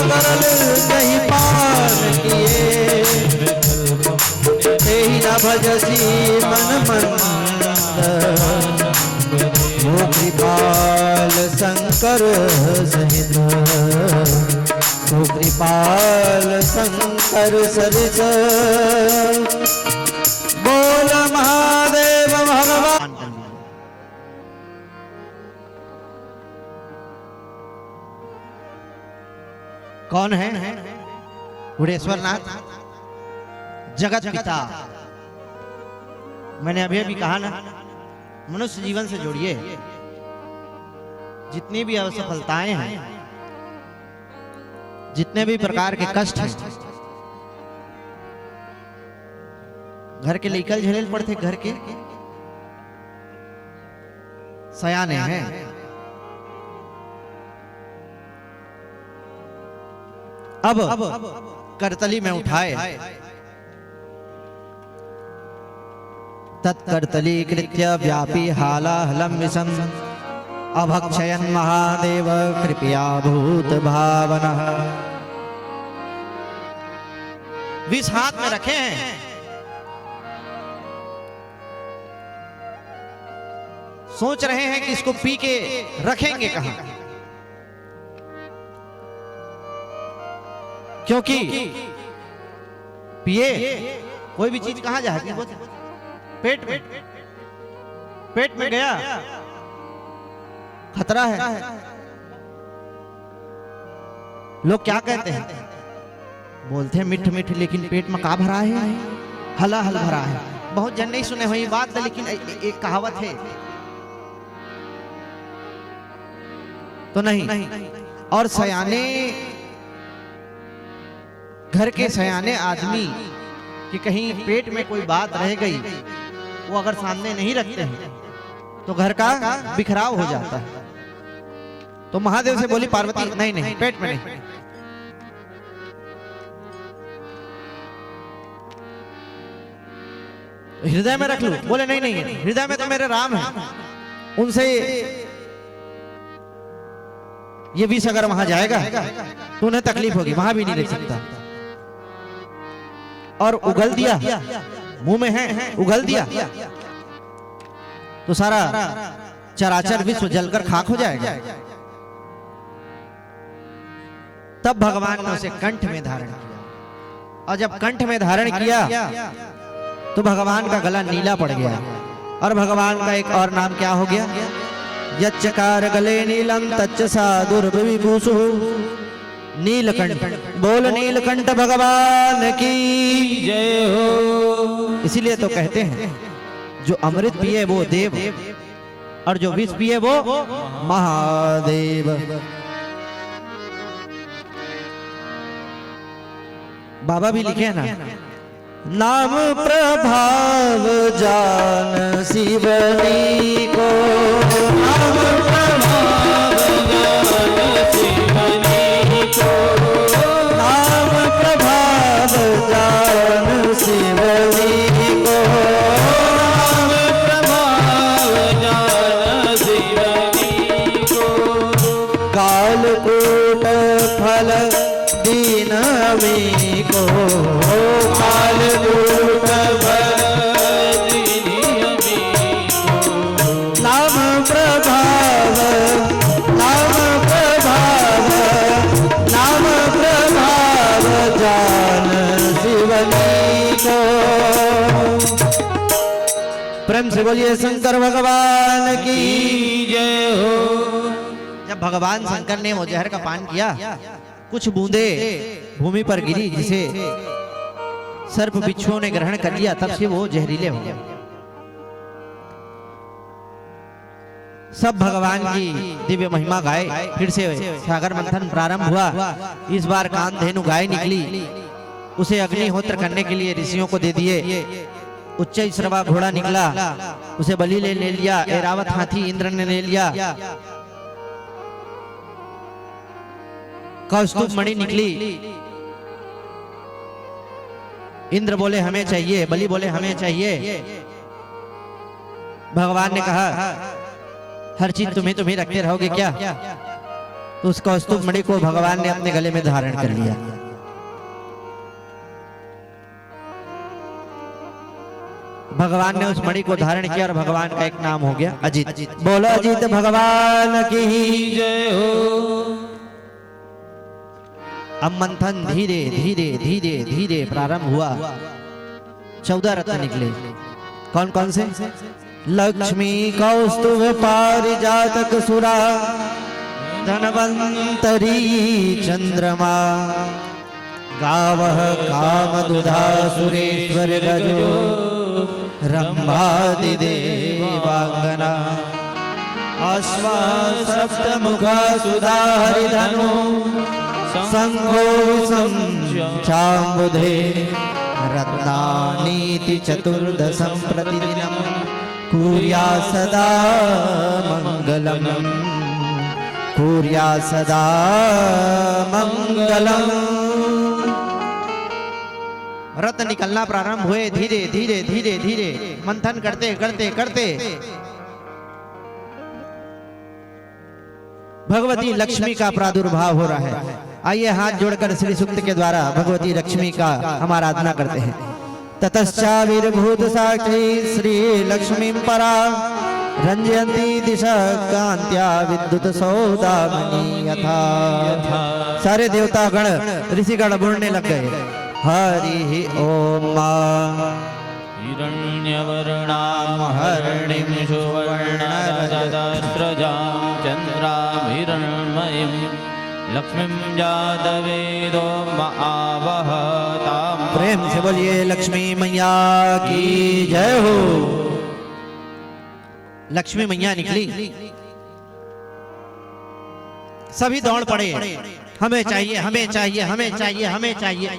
गरल कहीं पाल किए, तेहि न भजसी मन मंद। वो कृपाल शंकर सहित, वो कृपाल शंकर सरित। बोल महादेव भगवान। कौन है? गुड़ेश्वर नाथ जगत पिता। मैंने अभी अभी कहा ना, मनुष्य जीवन से जोड़िए। जितनी भी असफलताएं हैं, जितने भी प्रकार के कष्ट हैं, घर के लेकर झेल पड़ते, घर के सयाने हैं। अब करतली में उठाए, तत्कर्तली कृत्य व्यापी हालाहलम विषम, अभक्षयन महादेव कृपया भूत भावनः। विष हाथ में रखे हैं, सोच रहे हैं कि इसको पी के रखेंगे कहां, क्योंकि पिए कोई भी चीज कहां जाएगी? पेट में, पेट में गया खतरा है। लोग क्या कहते हैं? बोलते हैं मिठ मिठ, लेकिन पेट में का भरा है? हला हल भरा है। बहुत जन नहीं सुने हुई बात, लेकिन एक कहावत है तो नहीं। और सयाने, घर के सयाने आदमी कि कहीं पेट में कोई बात रह गई, वो अगर सामने नहीं रखते हैं तो घर का बिखराव हो जाता है। तो महादेव से बोली पार्वती, नहीं नहीं, पेट में नहीं। हृदय में रख लूं? बोले नहीं नहीं, हृदय में तो मेरे राम है, उनसे ये विष अगर वहां जाएगा तो उन्हें तकलीफ होगी, वहां भी नहीं रह सकता। और उगल दिया, मुंह में है, उगल दिया तो सारा चराचर विश्व जलकर खाक हो जाएगा। तब भगवान ने उसे कंठ में धारण किया, और जब कंठ में धारण किया तो भगवान का गला नीला पड़ गया। और भगवान का एक और नाम क्या हो गया? यच्चकार गले नीलम तच्च साधुर्विभूषु नीलकंठ। बोल नीलकंठ भगवान की जय हो। इसीलिए तो कहते हैं जो अमृत पिए वो देव, और जो विष पिए वो महादेव। बाबा भी लिखे ना, नाम प्रभाव जान शिवनी को, नाम प्रभाव जान शिवनी को, नाम प्रभाव जान शिवनी को, नाम प्रभाव जान शिवनी को, कालकूट फल दीनवी को, कालकूट फल दीनवी को, नाम प्रभाव, नाम प्रभाव, नाम प्रभाव जान शिवनी को। प्रेम से बोलिए शंकर भगवान की जय हो। जब भगवान शंकर ने वो जहर का पान किया, कुछ बूंदे भूमि पर गिरी, जिसे सर्प बिच्छुओं ने ग्रहण कर लिया, तब से वो जहरीले हो गए। सब भगवान की दिव्य महिमा गाए, फिर से सागर मंथन प्रारंभ हुआ। इस बार कामधेनु गाय निकली, उसे अग्निहोत्र करने के लिए ऋषियों को दे दिए। उच्च श्रवा घोड़ा निकला, उसे बलि ले लिया। ऐरावत हाथी इंद्र ने ले लिया। कौस्तुभ मणि निकली, इंद्र बोले हमें चाहिए, बलि बोले हमें चाहिए। भगवान ने कहा हर चीज तुम्हें रखते रहोगे क्या? तो उस कौस्तुभ मणि को भगवान ने अपने गले में धारण कर लिया। भगवान ने उस मणि को धारण किया और भगवान का एक नाम हो गया अजित। बोलो अजित भगवान की जय हो। अब मंथन धीरे धीरे धीरे धीरे प्रारंभ हुआ। 14 रत्न निकले। कौन कौन से? लक्ष्मी कौस्तुभ पारिजातक सुरा धनवंतरी चंद्रमा गावः कामदुधा सुरेश्वर गजो रंभादि देवांगना अश्वा सप्तमुखा सुधा हरिधनु संघो चांबुधे रत्नानीति चतुर्दशं प्रतिदिनं कुर्या सदा मंगलम कुर्या सदा मंगलम। रत्न निकलना प्रारंभ हुए। धीरे धीरे धीरे धीरे मंथन करते करते करते भगवती लक्ष्मी का प्रादुर्भाव हो रहा है। आइए हाथ जोड़कर श्री सूक्त के द्वारा भगवती लक्ष्मी का हम आराधना करते हैं। ततश्चाविर्भूत साक्षी श्री लक्ष्मी परा रंजयंती दिशा कांत्या विद्युत सौदामणि यथा। सारे देवता गण ऋषिगण बोलने लग गए हरि ओम। हिरण्यवर्णां हरिणीं सुवर्णरजतस्रजां चन्द्रां हिरण्मयीं लक्ष्मीं जातवेदो महावह तां। प्रेम से बोलिए लक्ष्मी मैया की जय हो। लक्ष्मी मैया निकली। सभी दौड़ पड़े। हमें चाहिए हमें चाहिए हमें चाहिए हमें चाहिए।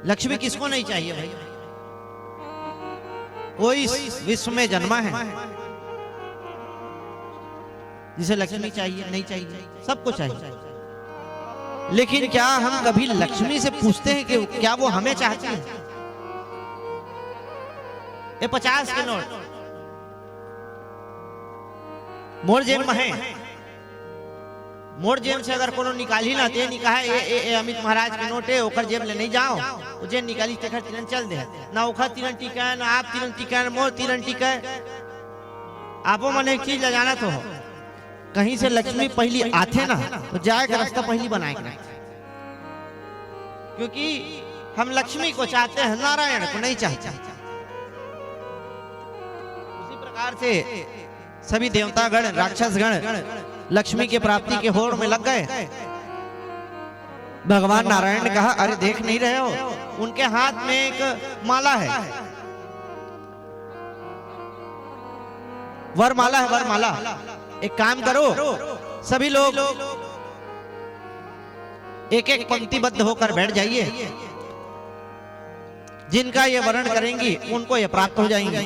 लक्ष्मी किसको नहीं चाहिए भाई? वो इस विश्व में जन्मा है जिसे लक्ष्मी चाहिए नहीं चाहिए, सबको चाहिए। लेकिन क्या हम कभी लक्ष्मी से पूछते हैं कि क्या वो हमें चाहती है? ये 50 के नोट मोर जेब में है। मोर जेब से अगर कोनो निकाली ना ते निकाह ए अमित महाराज के नोट है ओकर जेब ले नहीं जाओ। वो जे निकाली तेखर तिरन चल दे ना ओखर तिरन टिका ना आप तिरन टिका मोर तिरन टिका। आपो मन एक चीज ले जाना तो हो, कहीं से लक्ष्मी पहली आते ना तो जाए का रास्ता पहली बनाए के, क्योंकि हम लक्ष्मी को चाहते हैं, नारायण को नहीं चाहते। उसी प्रकार से सभी देवतागण राक्षसगण लक्ष्मी की प्राप्ति के होड़ में लग गए। भगवान नारायण ने कहा अरे देख नहीं रहे हो, उनके हाथ में एक माला है, वरमाला है, वरमाला। एक काम करो सभी लोग एक एक पंक्तिबद्ध होकर बैठ जाइए। जिनका ये वर्ण करेंगी उनको ये प्राप्त हो जाएंगे।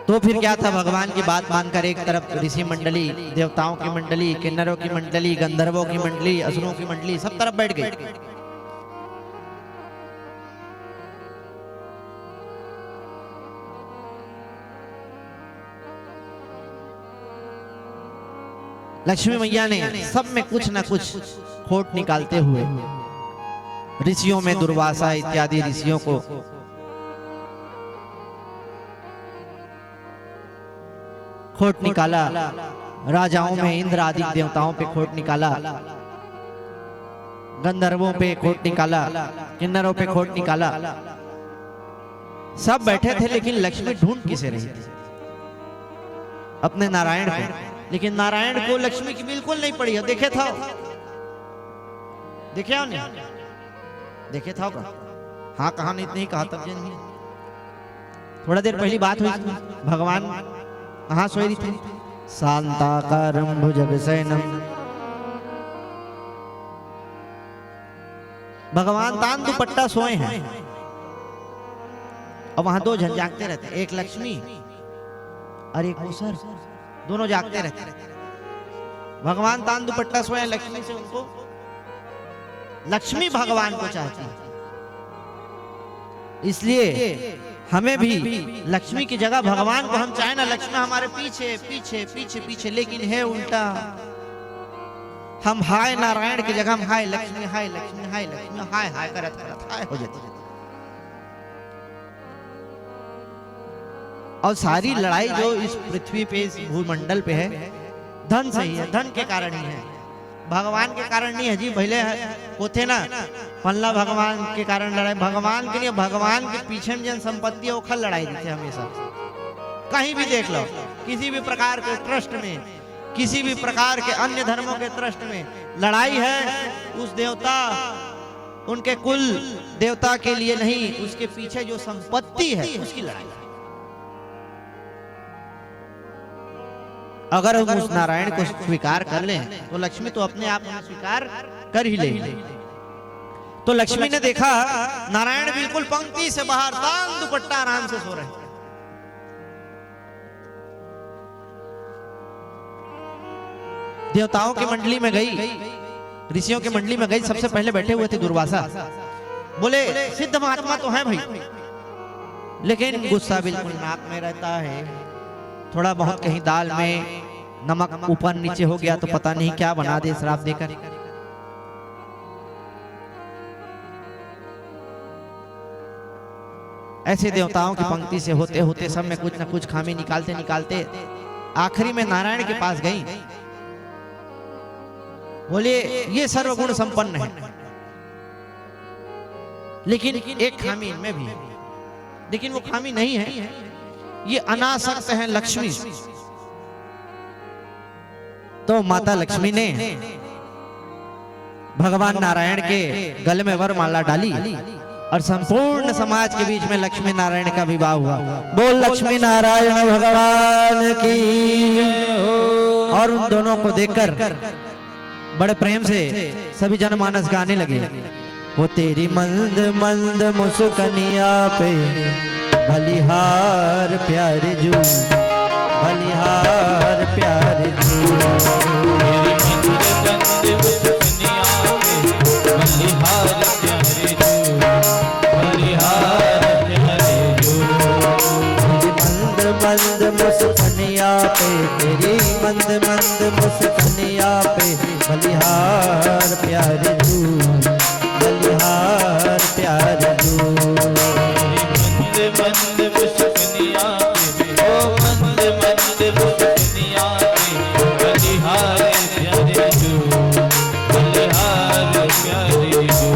तो फिर क्या था, भगवान की बात मानकर एक तरफ ऋषि मंडली, देवताओं की मंडली, किन्नरों की मंडली, गंधर्वों की मंडली, असुरों की मंडली सब तरफ बैठ गई। लक्ष्मी मैया ने सब में कुछ न कुछ खोट निकालते हुए ऋषियों में दुर्वासा इत्यादि ऋषियों को खोट निकाला, राजाओं में इंद्र आदि देवताओं पे खोट निकाला, गंधर्वों पे खोट निकाला, किन्नरों पे खोट निकाला। सब बैठे थे लेकिन लक्ष्मी ढूंढ किसे रही थी? अपने नारायण को। लेकिन नारायण को लक्ष्मी की बिल्कुल नहीं पड़ी है। देखे था, देखे हो नहीं? देखे था का? हाँ कहा नहीं, नहीं कहा तब नहीं। थोड़ा देर पहली बात हुई, भगवान कहाँ सोई रही थी? शांताकारं भुजगशयनं। भगवान तान दुपट्टा सोए हैं और वहां दो जन जागते रहते, एक लक्ष्मी और एक मूसर, दोनों जागते रहते। भगवान तान दुपट्टा सोए, लक्ष्मी से उनको, लक्ष्मी भगवान को चाहती है। इसलिए हमें भी लक्ष्मी की जगह भगवान को हम चाहे ना, लक्ष्मी हमारे पीछे पीछे पीछे पीछे, लेकिन है उल्टा। हम हाय नारायण की जगह हम हाय लक्ष्मी हाय लक्ष्मी हाय लक्ष्मी हाय हाय करत करत हाय हो जाती। और सारी लड़ाई जो इस पृथ्वी पे इस भूमंडल पे है धन से ही है, धन के कारण ही है, भगवान के कारण नहीं है जी। पहले वो थे ना पल्ला भगवान के कारण लड़ाई, भगवान के लिए, भगवान के पीछे में जन संपत्ति है वो खल लड़ाई दी थे हमेशा। कहीं भी देख लो, किसी भी प्रकार के ट्रस्ट में, किसी भी प्रकार के अन्य धर्मों के ट्रस्ट में लड़ाई है उस देवता, उनके कुल देवता के लिए नहीं, उसके पीछे जो संपत्ति है उसकी लड़ाई है। अगर हम उस नारायण को स्वीकार कर लें तो लक्ष्मी तो अपने आप में स्वीकार कर ही लेगी। तो लक्ष्मी ने देखा नारायण बिल्कुल पंक्ति से बाहर तान दुपट्टा आराम से सो रहे हैं। देवताओं की मंडली में गई, ऋषियों की मंडली में गई, सबसे पहले बैठे हुए थे दुर्वासा। बोले सिद्ध महात्मा तो है भाई, लेकिन गुस्सा बिल्कुल नाक में रहता है, थोड़ा बहुत कहीं दाल में नमक ऊपर नीचे हो गया तो पता नहीं क्या बना दे श्राप देकर। ऐसे देवताओं की पंक्ति से होते होते सब में कुछ न कुछ खामी निकालते निकालते आखिरी में नारायण के पास गई। बोले ये सर्वगुण संपन्न है, लेकिन एक खामी इनमें भी है, लेकिन वो खामी नहीं है, ये अनासक्त है लक्ष्मी। तो माता लक्ष्मी ने भगवान नारायण के गले में वरमाला डाली और संपूर्ण समाज के बीच में लक्ष्मी नारायण का विवाह हुआ। बोल लक्ष्मी नारायण भगवान की। और उन दोनों को देखकर बड़े प्रेम से सभी जनमानस गाने लगे। वो तेरी मंद मंद मुस्कनिया पे बलिहार प्यारे जू, बलिहार प्यारे जू। मंद मुस्कनिया पे तेरी मंद मंद मुस्कनिया पे बलिहार प्यारे जू, बलिहार प्यारे जू। मंद मुस्कनिया पे ओ मंद मंद मुस्कनिया पे बलिहार प्यारे जू, बलिहार प्यारे जू।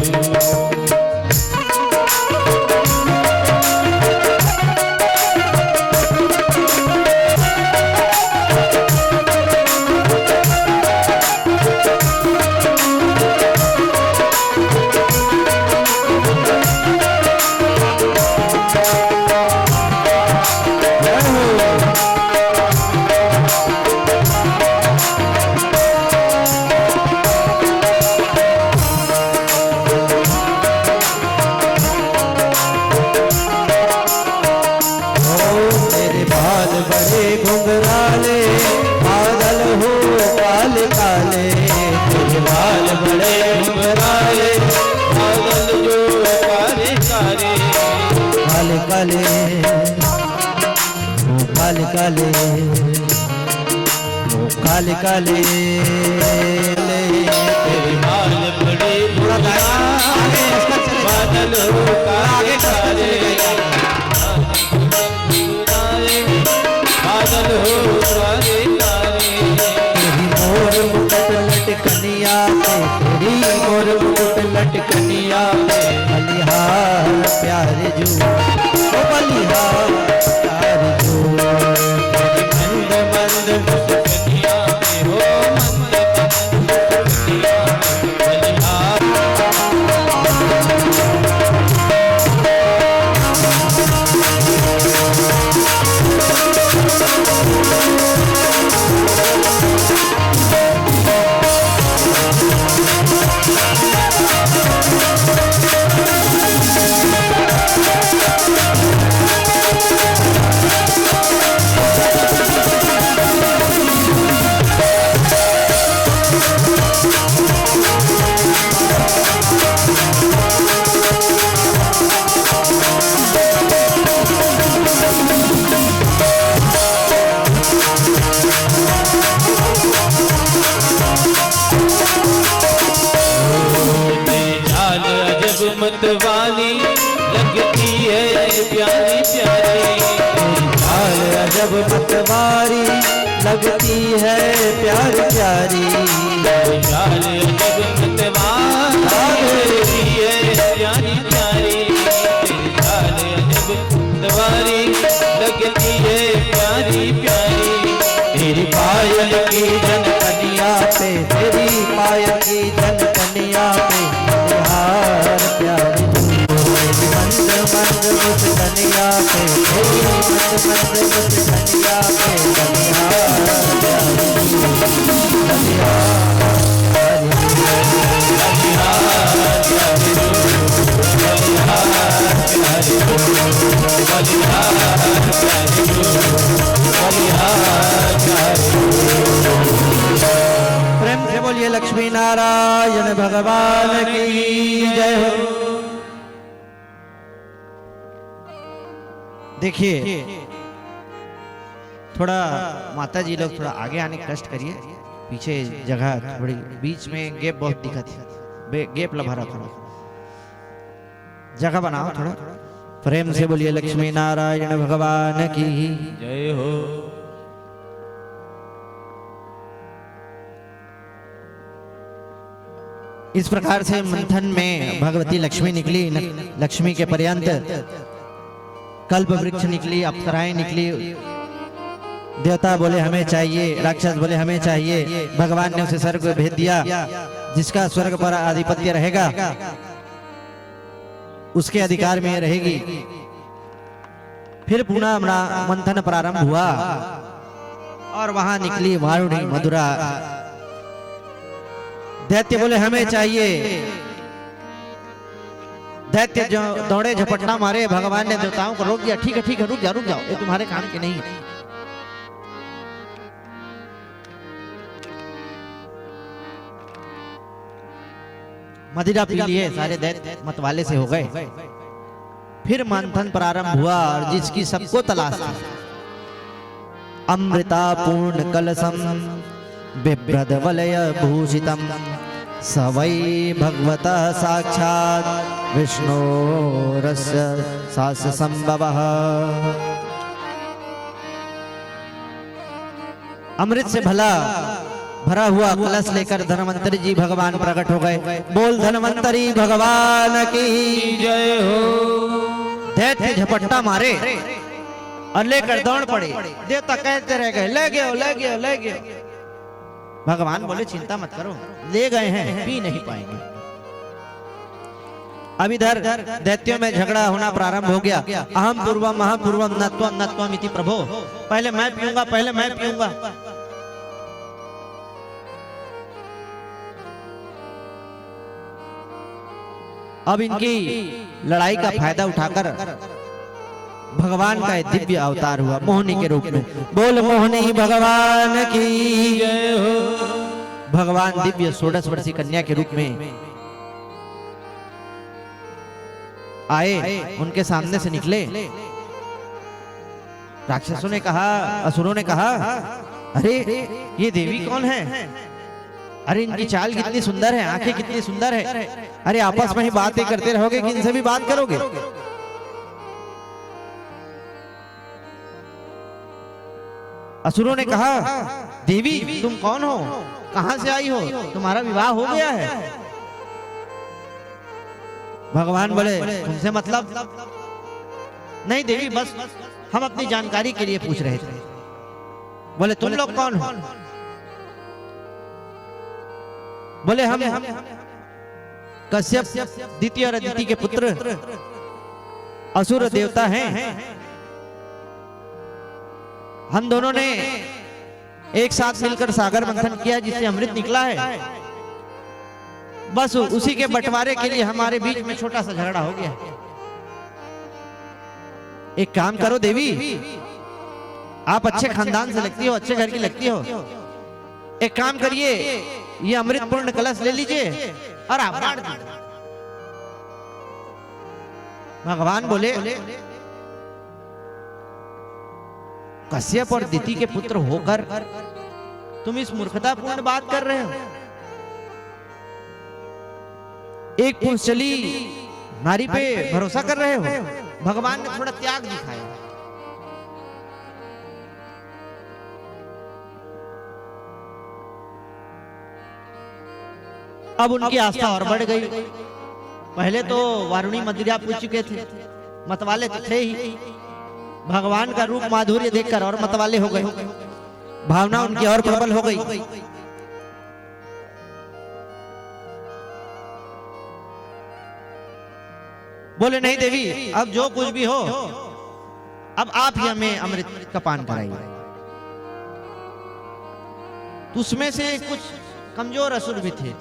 काले काले काले काले काले तेरे बाल बड़े बादल हो काले काले, बादल हो काले काले। तेरी मोर मुकुट लटकनिया पे, तेरी मोर मुकुट लटकनिया पे बलिहार प्यारे जू, ओ बलिहार प्यारे जू। मंद मंद मुस्कनिया पे हो मंद मंद मुस्कनिया बलिहार। मतवाली लगती है प्यारी प्यारी। चाल अजब मतवारी लगती है प्यारी प्यारी। चाल अजब मतवाली लगती है प्यारी प्यारी। चाल अजब मतवाली लगती है प्यारी प्यारी। तेरी पायल की जनकनिया पे, तेरी पायल की जनकनिया पे हार प्यारी। मंद मंद मुस्कनिया पे, तेरी मंद मंद मुस्कनिया पे बनिहार प्यारी। प्रेम से बोलिए लक्ष्मी नारायण भगवान की जय हो। देखिए थोड़ा माता जी लोग थोड़ा आगे आने का कष्ट करिए, पीछे जगह थोड़ी बीच में गैप बहुत दिखत है, गैप लभा रखो, जगह बनाओ थोड़ा। प्रेम से बोलिए लक्ष्मी नारायण भगवान की जय हो। इस प्रकार से मंथन में भगवती लक्ष्मी निकली, लक्ष्मी के पर्यंत कल्प वृक्ष निकली, अप्सराएं निकली। देवता बोले हमें चाहिए, राक्षस बोले हमें चाहिए। भगवान ने उसे स्वर्ग को भेज दिया, जिसका स्वर्ग पर आधिपत्य रहेगा उसके अधिकार में रहेगी। फिर पुनः मंथन प्रारंभ हुआ और वहां निकली वारुणी मधुरा। दैत्य बोले हमें चाहिए। दैत्य जो दौड़े झपटना मारे, भगवान ने देवताओं को रोक दिया। ठीक है ठीक है, रुक जाओ, ये तुम्हारे काम के नहीं है। मदिरा पी लिए, सारे दैत्य मतवाले से हो गए। फिर मंथन प्रारंभ हुआ और जिसकी सबको तलाश थी। अमृता पूर्ण कलशम बिभ्रद वलय भूषितम सवै भगवतः साक्षात् विष्णोरस्य सास संभवः। अमृत से भरा हुआ कलश लेकर धन्वंतरी जी भगवान प्रकट हो गए। बोल धन्वंतरी भगवान की जय हो। दैत्य झपट्टा मारे और लेकर दौड़ पड़े। देवता कहते रह गए ले गए। भगवान बोले चिंता मत करो, ले गए हैं, पी नहीं पाएंगे। अब इधर दैत्यों में झगड़ा होना प्रारंभ हो गया। अहम पूर्वम महापूर्वम नत्वम नत्वम इति प्रभो। पहले मैं पीऊंगा। अब इनकी लड़ाई का फायदा उठाकर भगवान का दिव्य अवतार हुआ मोहिनी के रूप में। बोल मोहिनी भगवान की जय हो। भगवान दिव्य 16 वर्षीय कन्या के रूप में आए, उनके सामने से निकले। राक्षसों ने कहा, असुरों ने कहा, अरे ये देवी कौन है? अरे इनकी चाल कितनी सुंदर है, आंखें कितनी सुंदर है। अरे आपस में ही बातें करते रहोगे कि इनसे भी बात करोगे? असुरों ने कहा, देवी तुम कौन हो, कहां से आई हो, तुम्हारा विवाह हो गया है? भगवान बोले तुमसे मतलब नहीं देवी, बस हम अपनी जानकारी के लिए पूछ रहे थे। बोले तुम लोग कौन हो? बोले हम कश्यप द्वितीय और अदिति के पुत्र असुर देवता हैं। हम दोनों ने एक साथ मिलकर सागर मंथन किया जिससे अमृत निकला है। बस उसी के बंटवारे के लिए हमारे बीच में छोटा सा झगड़ा हो गया। एक काम करो देवी, आप अच्छे खानदान से लगती हो, अच्छे घर की लगती हो। एक काम करिए, ये अमृत पूर्ण कलश ले लीजिए और आप बांट दीजिए। भगवान बोले कश्यप और दिति के पुत्र होकर तुम इस मूर्खतापूर्ण बात कर रहे हो। एक पुंसली नारी पे भरोसा कर रहे हो? भगवान ने थोड़ा त्याग दिखाया। अब उनकी आस्था और बढ़ गई। पहले तो वारुणी मदिरा पूछ चुके थे, मतवाले तो थे ही, भगवान का रूप माधुर्य देखकर और मतवाले हो गए, भावना उनकी और प्रबल हो गई। बोले नहीं देवी, अब जो कुछ भी हो, अब आप ही हमें अमृत का पान कराइए। तो उसमें से कुछ कमजोर असुर भी थे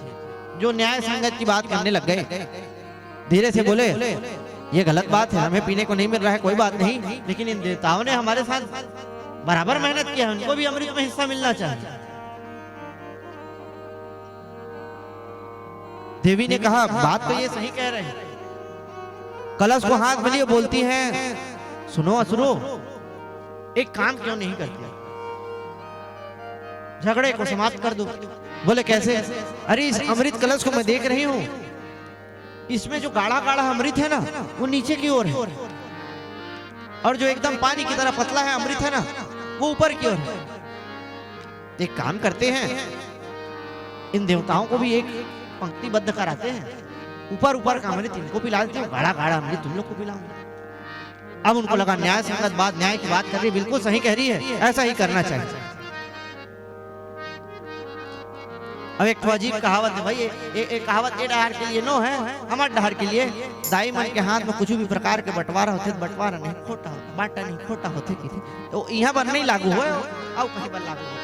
जो न्याय संगत की बात करने लग गए। धीरे से बोले, ये गलत बात है, हमें पीने को नहीं मिल रहा है, कोई बात नहीं, लेकिन इन देवताओं ने हमारे साथ बराबर मेहनत किया है, उनको भी अमृत में हिस्सा मिलना चाहिए। देवी ने कहा, बात तो ये सही कह रहे हैं। कलश को हाथ में लिए बोलती हैं, सुनो असुरो, एक काम क्यों नहीं करती, झगड़े को समाप्त कर दो। बोले कैसे? अरे इस अमृत कलश को मैं देख रही हूं, इसमें जो गाढ़ा गाढ़ा अमृत है ना, वो नीचे की ओर है, और जो एकदम पानी की तरह पतला है अमृत है ना, वो ऊपर की ओर है। एक काम करते हैं, इन देवताओं को भी एक पंक्तिबद्ध कराते हैं, ऊपर ऊपर का अमृत इनको पिलाते हैं, गाढ़ा गाढ़ा अमृत तुम लोग को पिलाऊंगा। अब उनको लगा न्याय संगत बात, न्याय की बात कर रही, बिल्कुल सही कह रही है, ऐसा ही करना चाहिए। अब एक अजीब कहावत है भाई, एक कहावत ए डहार के लिए नो है, हमारे डहार के लिए दाई मन के हाथ में कुछ भी प्रकार के बंटवारा होते, बंटवारा नहीं खोटा, बांटा नहीं खोटा होते किसी, तो यहाँ पर नहीं लागू हो, अब कहीं पर लागू हो।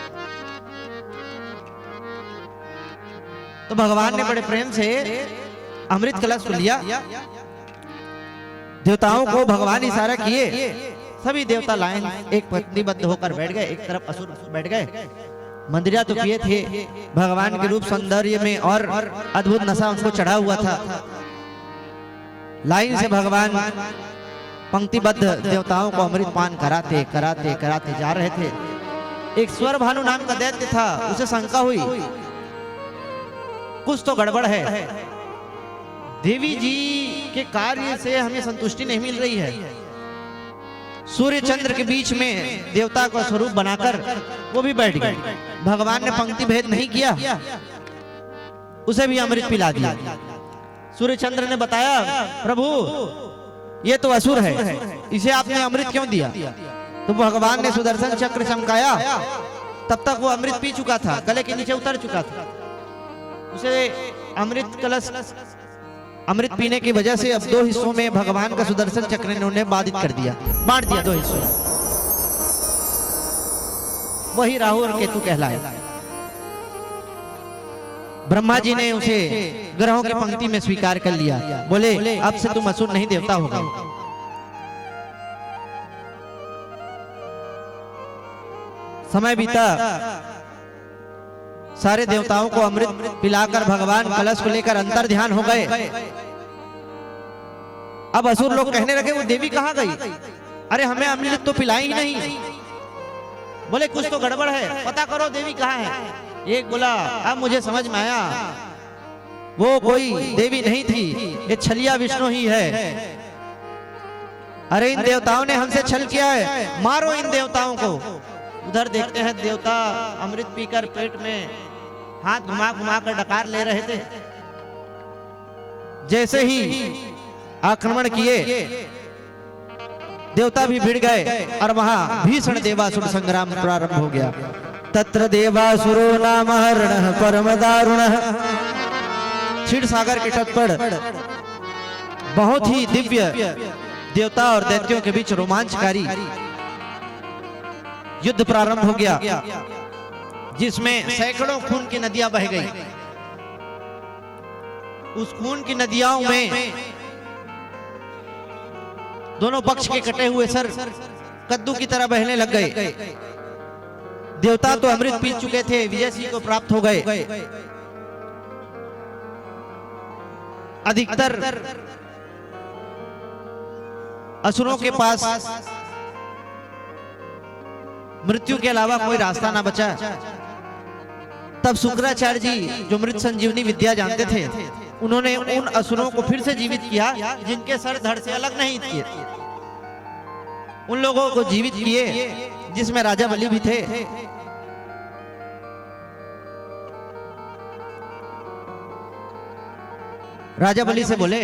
तो भगवान ने बड़े प्रेम से अमृत कलश को लिया, देवताओं को भगवान इशारा किए, सभी देवता लाइन एक पंक्तिबद्ध होकर बैठ गए, एक तरफ असुर बैठ गए। मंदिरा तो पिए थे, भगवान के रूप सौंदर्य में और अद्भुत नशा उनको चढ़ा हुआ था। लाइन से भगवान पंक्तिबद्ध देवताओं को अमृत पान कराते कराते कराते जा रहे थे। एक स्वर भानु नाम का दैत्य था, उसे शंका हुई, कुछ तो गड़बड़ है, देवी जी के कार्य से हमें संतुष्टि नहीं मिल रही है। सूर्य चंद्र के बीच में देवता का स्वरूप बनाकर वो भी बैठ गए। भगवान ने पंक्ति भेद नहीं किया, उसे भी अमृत पिला दिया। सूर्य चंद्र ने बताया, प्रभु ये तो असुर है, इसे आपने अमृत क्यों दिया? तो भगवान ने सुदर्शन चक्र चमकाया, तब तक वो अमृत पी चुका था, गले के नीचे उतर चुका था। उसे अमृत कलश, अमृत पीने की वजह से अब 2 हिस्सों में भगवान का सुदर्शन चक्र ने उन्हें बाधित कर दिया, बांट दिया 2 हिस्सों। वही राहु और केतु कहलाए। ब्रह्मा जी ने उसे ग्रहों की पंक्ति में स्वीकार कर लिया, बोले अब से तुम असुर नहीं देवता हो गए। समय बीता, सारे देवताओं को अमृत पिलाकर भगवान कलश को लेकर अंतर ध्यान हो गए। अब असुर लोग कहने लगे, वो देवी कहाँ गई? अरे हमें अमृत तो पिलाई ही नहीं। बोले कुछ तो गड़बड़ है, पता करो देवी कहाँ है। एक बोला, अब मुझे समझ में आया, वो कोई देवी नहीं थी, ये छलिया विष्णु ही है। अरे इन देवताओं ने हमसे छल किया है, मारो इन देवताओं को। उधर देखते हैं देवता अमृत पीकर पेट में हाथ घुमा घुमा कर डकार ले रहे थे। जैसे ही आक्रमण किए, देवता भी भिड़ गए और वहां भीषण देवासुर संग्राम प्रारंभ हो गया। तत्र देवासुरो नाम रणः परम दारुणः। क्षीर सागर के तट पर बहुत ही दिव्य देवता और दैत्यों के बीच रोमांचकारी युद्ध प्रारंभ हो गया, जिसमें सैकड़ों खून की नदियां बह गई। उस खून की नदियों में दोनों पक्ष के कटे हुए सर कद्दू की तरह बहने लग गए। देवता तो अमृत पी चुके थे, विजय सिंह को प्राप्त हो गए। अधिकतर असुरों के पास मृत्यु के अलावा कोई रास्ता ना बचा। तब शुक्राचार्य जी, जो मृत संजीवनी विद्या जानते थे, उन्होंने उन असुरों को फिर से जीवित किया जिनके सर धड़ से अलग नहीं किए। उन लोगों को जीवित किए जिसमें राजा बलि भी थे। राजा बलि से बोले,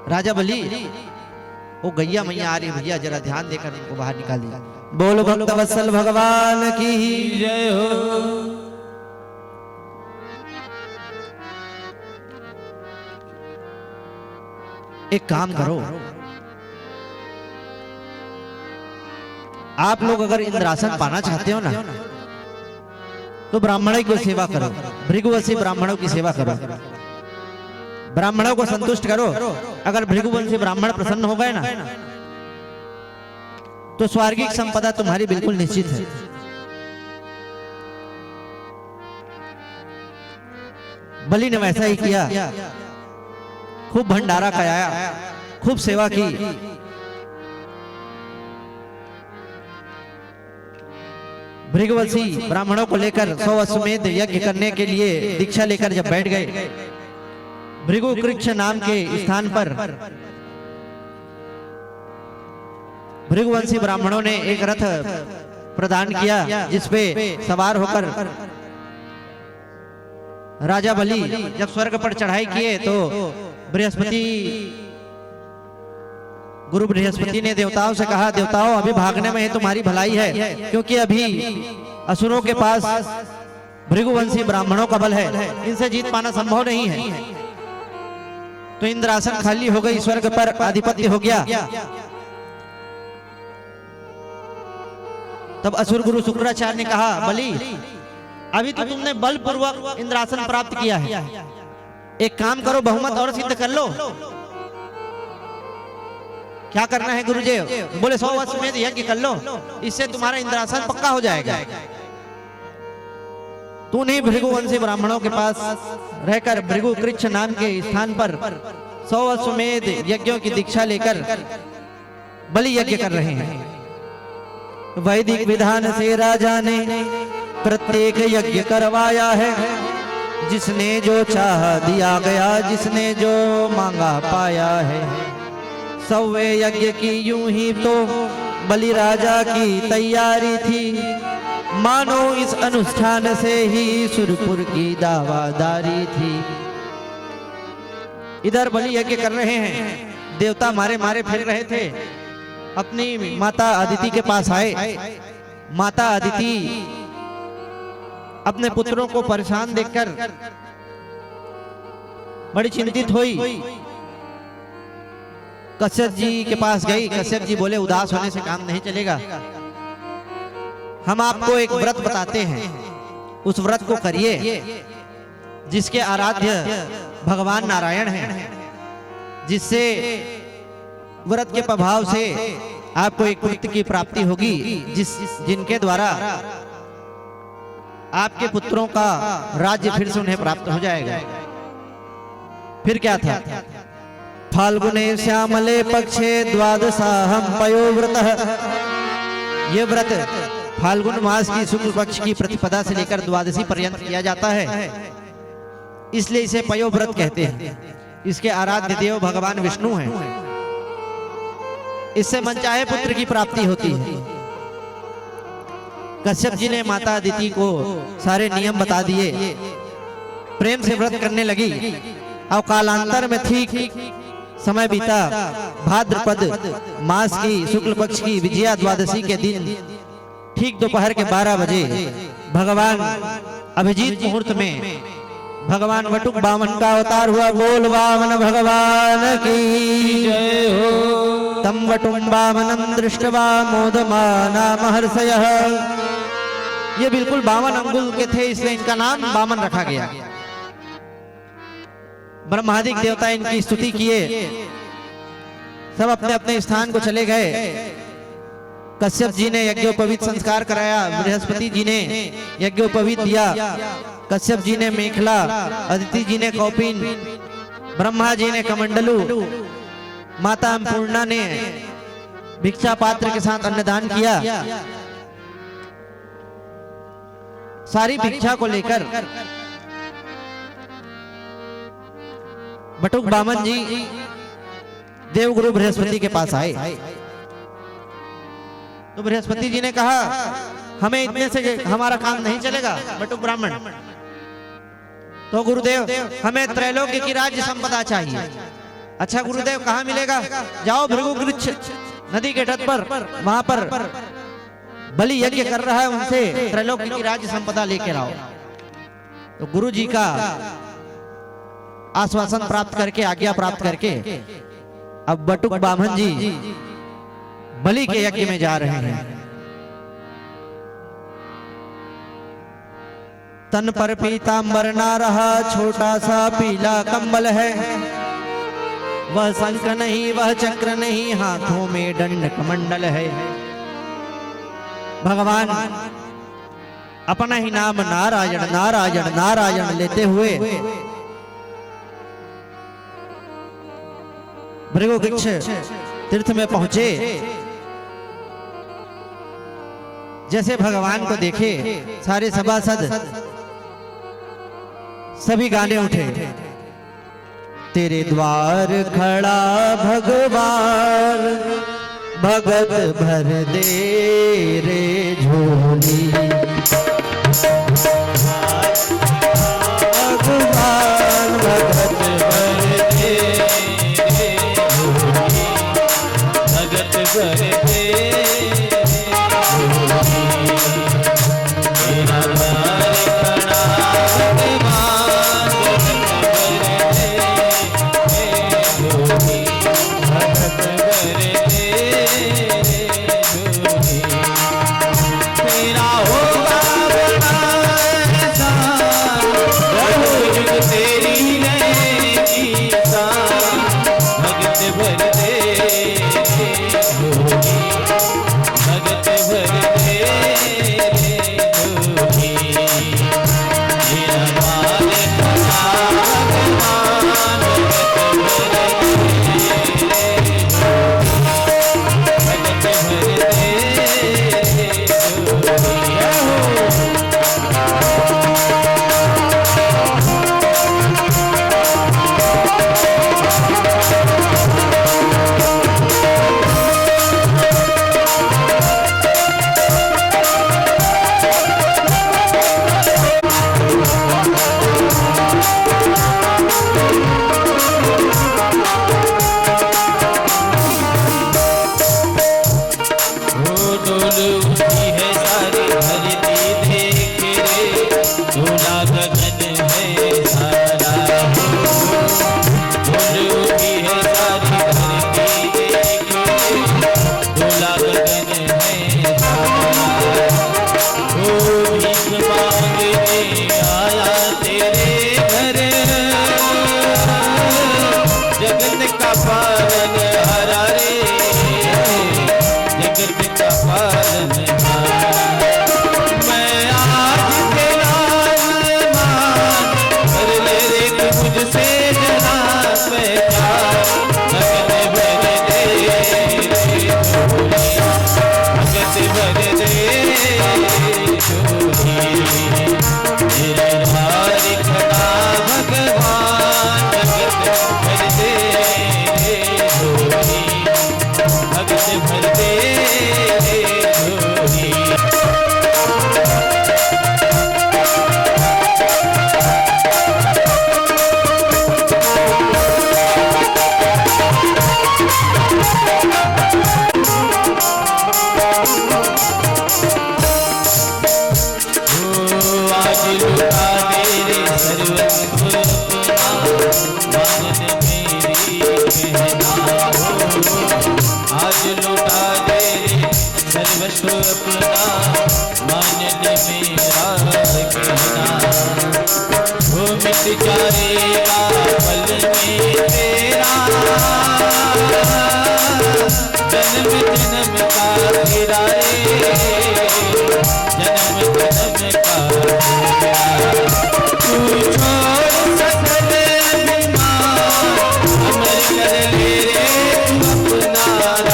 राजा बलि वो गैया मैया आ रही भैया, जरा ध्यान देकर उनको बाहर निकालिए। बोलो भक्त वत्सल भगवान की जय हो। एक काम करो, आप लोग अगर इंद्रासन पाना चाहते हो ना, तो ब्राह्मणों की सेवा करो, भृगुवंशी ब्राह्मणों की सेवा करो, ब्राह्मणों को संतुष्ट करो। अगर भृगुवंशी ब्राह्मण प्रसन्न हो गए ना, तो स्वर्गिक संपदा तुम्हारी बिल्कुल निश्चित है। बलि ने वैसा ही किया, खूब भंडारा कराया, खूब सेवा की। भृगुवंशी ब्राह्मणों को लेकर 100 अश्वमेध यज्ञ करने के लिए दीक्षा लेकर जब बैठ गए, भृगु वृक्ष नाम के स्थान पर भृगुवंशी ब्राह्मणों ने एक रथ प्रदान किया, जिसपे सवार होकर राजा बलि जब स्वर्ग पर चढ़ाई किए, तो बृहस्पति गुरु बृहस्पति ने देवताओं से कहा, देवताओं अभी भागने में तुम्हारी भलाई है, क्योंकि अभी असुरों के पास भृगुवंशी ब्राह्मणों का बल है, इनसे जीत पाना संभव नहीं है। तो इंद्रासन खाली हो गई, स्वर्ग पर आधिपत्य हो गया। तब असुर गुरु शुक्राचार्य ने कहा, बलि अभी तो तुमने बलपूर्वक इंद्रासन प्राप्त किया है, एक काम करो, बहुमत और सिद्ध कर लो। क्या करना है गुरुदेव? बोले 100 अश्वमेध यज्ञ कर लो, इससे तुम्हारा इंद्रासन पक्का हो जाएगा। तू नहीं भृगुवंशी ब्राह्मणों के पास रहकर भृगु वृक्ष नाम के स्थान पर 100 अश्वमेध यज्ञों की दीक्षा लेकर बलि यज्ञ कर रहे हैं। वैदिक विधान से राजा ने प्रत्येक यज्ञ करवाया है, जिसने जो चाह दिया गया, जिसने जो मांगा पाया है। 100 यज्ञ की यूं ही तो बलि राजा की तैयारी थी, मानो इस अनुष्ठान से ही सुरपुर की दावादारी थी। इधर बलि यज्ञ कर रहे हैं, देवता मारे मारे फिर रहे थे। अपनी माता अदिति के पास आए। माता अदिति अपने पुत्रों को परेशान देखकर बड़ी चिंतित हुई। कश्यप जी के पास गई। कश्यप जी बोले, उदास होने से काम नहीं चलेगा, हम आपको एक व्रत बताते हैं, उस व्रत को करिए, जिसके आराध्य भगवान नारायण हैं, जिससे व्रत के प्रभाव से आपको एक पुत्र की प्राप्ति होगी, जिनके द्वारा आपके पुत्रों का राज्य फिर से उन्हें प्राप्त हो जाएगा। फिर क्या था? फाल्गुने श्यामले पक्षे द्वादशाहम पयोव्रतः। ये व्रत फाल्गुन मास की शुक्ल पक्ष की प्रतिपदा से लेकर द्वादशी पर्यंत किया जाता है, इसलिए इसे पयोव्रत कहते हैं। इसके आराध्य देव भगवान विष्णु हैं। इससे मनचाहे पुत्र की प्राप्ति होती है। कश्यप जी ने माता अदिति को सारे नियम बता दिए, प्रेम से व्रत करने लगी। और कालांतर में ठीक समय बीता। भाद्रपद मास की शुक्ल पक्ष की विजया द्वादशी के दिन ठीक दोपहर के 12 बजे भगवान अभिजीत मुहूर्त में भगवान वटुक वामन का अवतार हुआ। बोल वामन भगवान की जय हो। तम वटुम वामनम दृष्टवा मोदमाना महर्षयः। ये बिल्कुल 52 अंगुल के थे, इसलिए इनका नाम वामन रखा गया। ब्रह्मादिक देवता इनकी स्तुति किए, सब अपने अपने स्थान को चले गए। कश्यप जी ने यज्ञोपवीत संस्कार कराया, बृहस्पति जी ने यज्ञोपवीत दिया, कश्यप जी ने मेखला, अदिति जी ने कौपिन, ब्रह्मा जी ने कमंडलू, माता अन्नपूर्णा ने भिक्षा पात्र के साथ अन्नदान किया। सारी भिक्षा को लेकर बटुक बामन जी देवगुरु बृहस्पति के पास आए। तो बृहस्पति जी ने कहा हमें इतने से हमारा काम नहीं चलेगा बटुक ब्राह्मण। तो गुरुदेव हमें त्रैलोक्य की राज्य संपदा चाहिए। अच्छा गुरुदेव कहाँ मिलेगा? जाओ भृगु वृक्ष नदी के तट पर, वहां पर बलि यज्ञ कर रहा है, उनसे त्रैलोक्य की राज्य संपदा लेकर आओ। तो गुरु जी का आश्वासन प्राप्त करके, आज्ञा प्राप्त करके अब बटुक बामन जी बलि के यज्ञ में जा रहे हैं। तन पर पीतांबर ना रहा, छोटा सा पीला कंबल है। वह शंख नहीं, वह चक्र नहीं, हाथों में दंड कमंडल है। भगवान अपना ही नाम नारायण नारायण नारायण लेते हुए भृगु वृक्ष तीर्थ में पहुंचे। जैसे भगवान को देखे सारे सभासद सभी गाने उठे। तेरे द्वार खड़ा भगवान, भगत भर दे रे झोली। भगवान भगत भर दे रे झोली, भगत भर दे मेरा द्वार खड़ा भगवान, भगत भर दे झोली। तेरा होगा बड़ा एहसान, रहो जुग तेरी रहेगी शान। भगत भर दे झोली, भगत भर दे झोली। मेरा द्वार खड़ा भगवान, भगत भर दे भगत भर दे डोल उठी है सारी धरती देख रे, डोला गगन है सारा। डोल उठी है सारी धरती देख रे, डोला गगन है सारा। ओ भीख मांगने आया तेरे घर, जगत का पालन हारा रे, जगत का पालनहार। मैं आज तेरा मेहमान, कर ले रे तू मुझसे जरा पहचान। भगत भर दे झोली, भगत भर दे झोली। तेरे द्वार खड़ा भगवान, भगत भर दे झोली, भगत भर दे झोली। आज लुटा दे रे सर्वस्व अपना, मानन मेरी कहना हो। आज लुटा दे रे सर्वस्व अपना, मानन मेरा कहना। वो मिट जाएगा पल में तेरा, जन्म जन्म का तेरा रे, जन्म जन्म का तेरा। तू छोड़ सकल अभिमान, अमर कर ले रे तू अपना राज।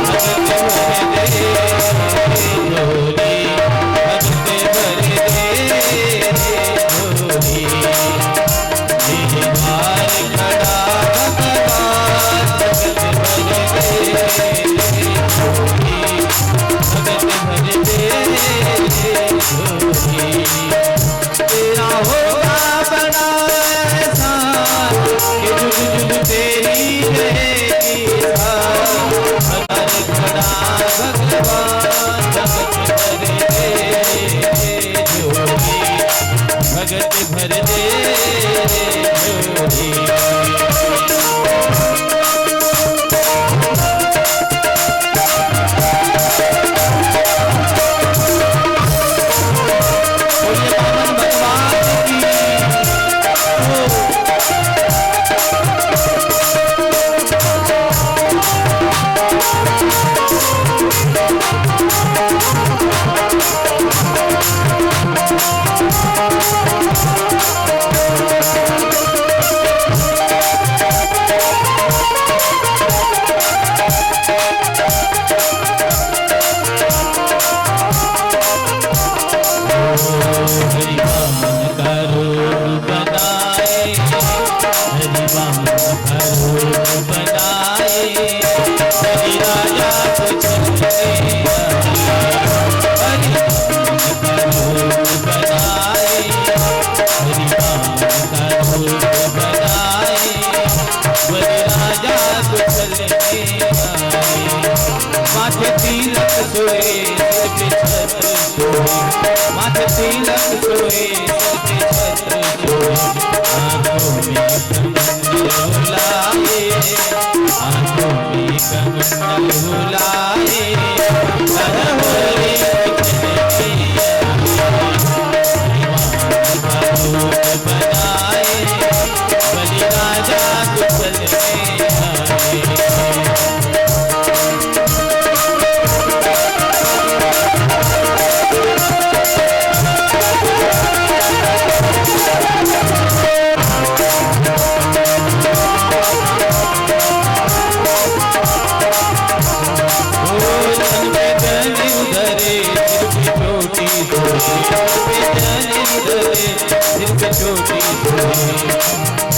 भगत भर दे झोली, भगत भर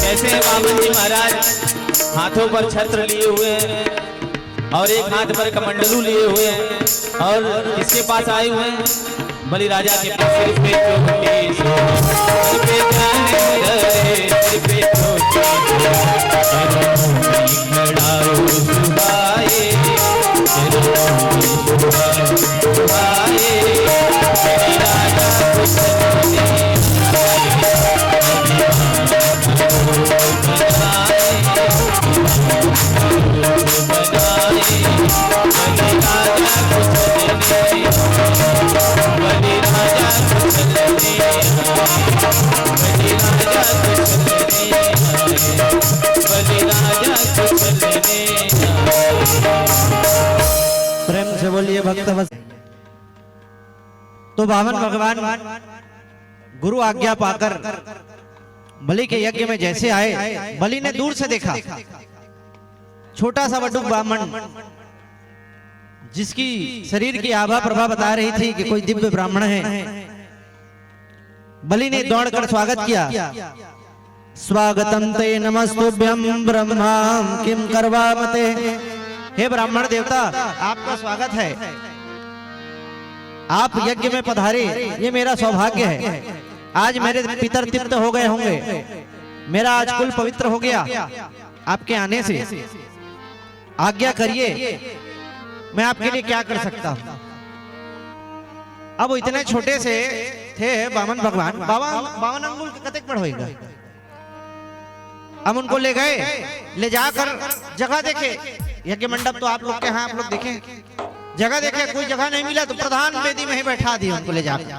कैसे हैं बामन जी महाराज? हाथों पर छत्र लिए हुए हैं और एक हाथ पर कमंडलू लिए हुए हैं और किसके पास आए हुए हैं? बलि राजा के पास। सिर पे चोटी, सिर पे धरे, सिर पे चोटी, खड़ाओ सुहाए, सुहाए, बलि राजा को चलने प्रेम से बोलिए भक्तवत्स। तो बामन भगवान गुरु आज्ञा पाकर बलि के यज्ञ में जैसे आए, बलि ने दूर से देखा छोटा सा बटुक ब्राह्मण जिसकी शरीर की आभा प्रभा बता रही थी कि कोई दिव्य ब्राह्मण है। बलि ने दौड़कर स्वागत किया। स्वागतम ते नमस्तुभ्यं ब्रह्मां किम करवामते। हे ब्राह्मण देवता, आपका स्वागत है। आप यज्ञ में पधारे, ये मेरा सौभाग्य है। आज मेरे पितर तृप्त हो गए होंगे, मेरा आज कुल पवित्र हो गया आपके आने से। आज्ञा करिए, मैं आपके लिए क्या कर सकता हूं। अब वो इतने छोटे से थे बामन भगवान, 52 अंगुल कतक पड़ होगा। अब उनको ले गए, ले जाकर जगह देखे। यज्ञ मंडप तो आप लोग के यहाँ आप लोग देखें, जगह देखे, कोई जगह नहीं मिला तो प्रधान वेदी में ही बैठा दिया उनको ले जाकर।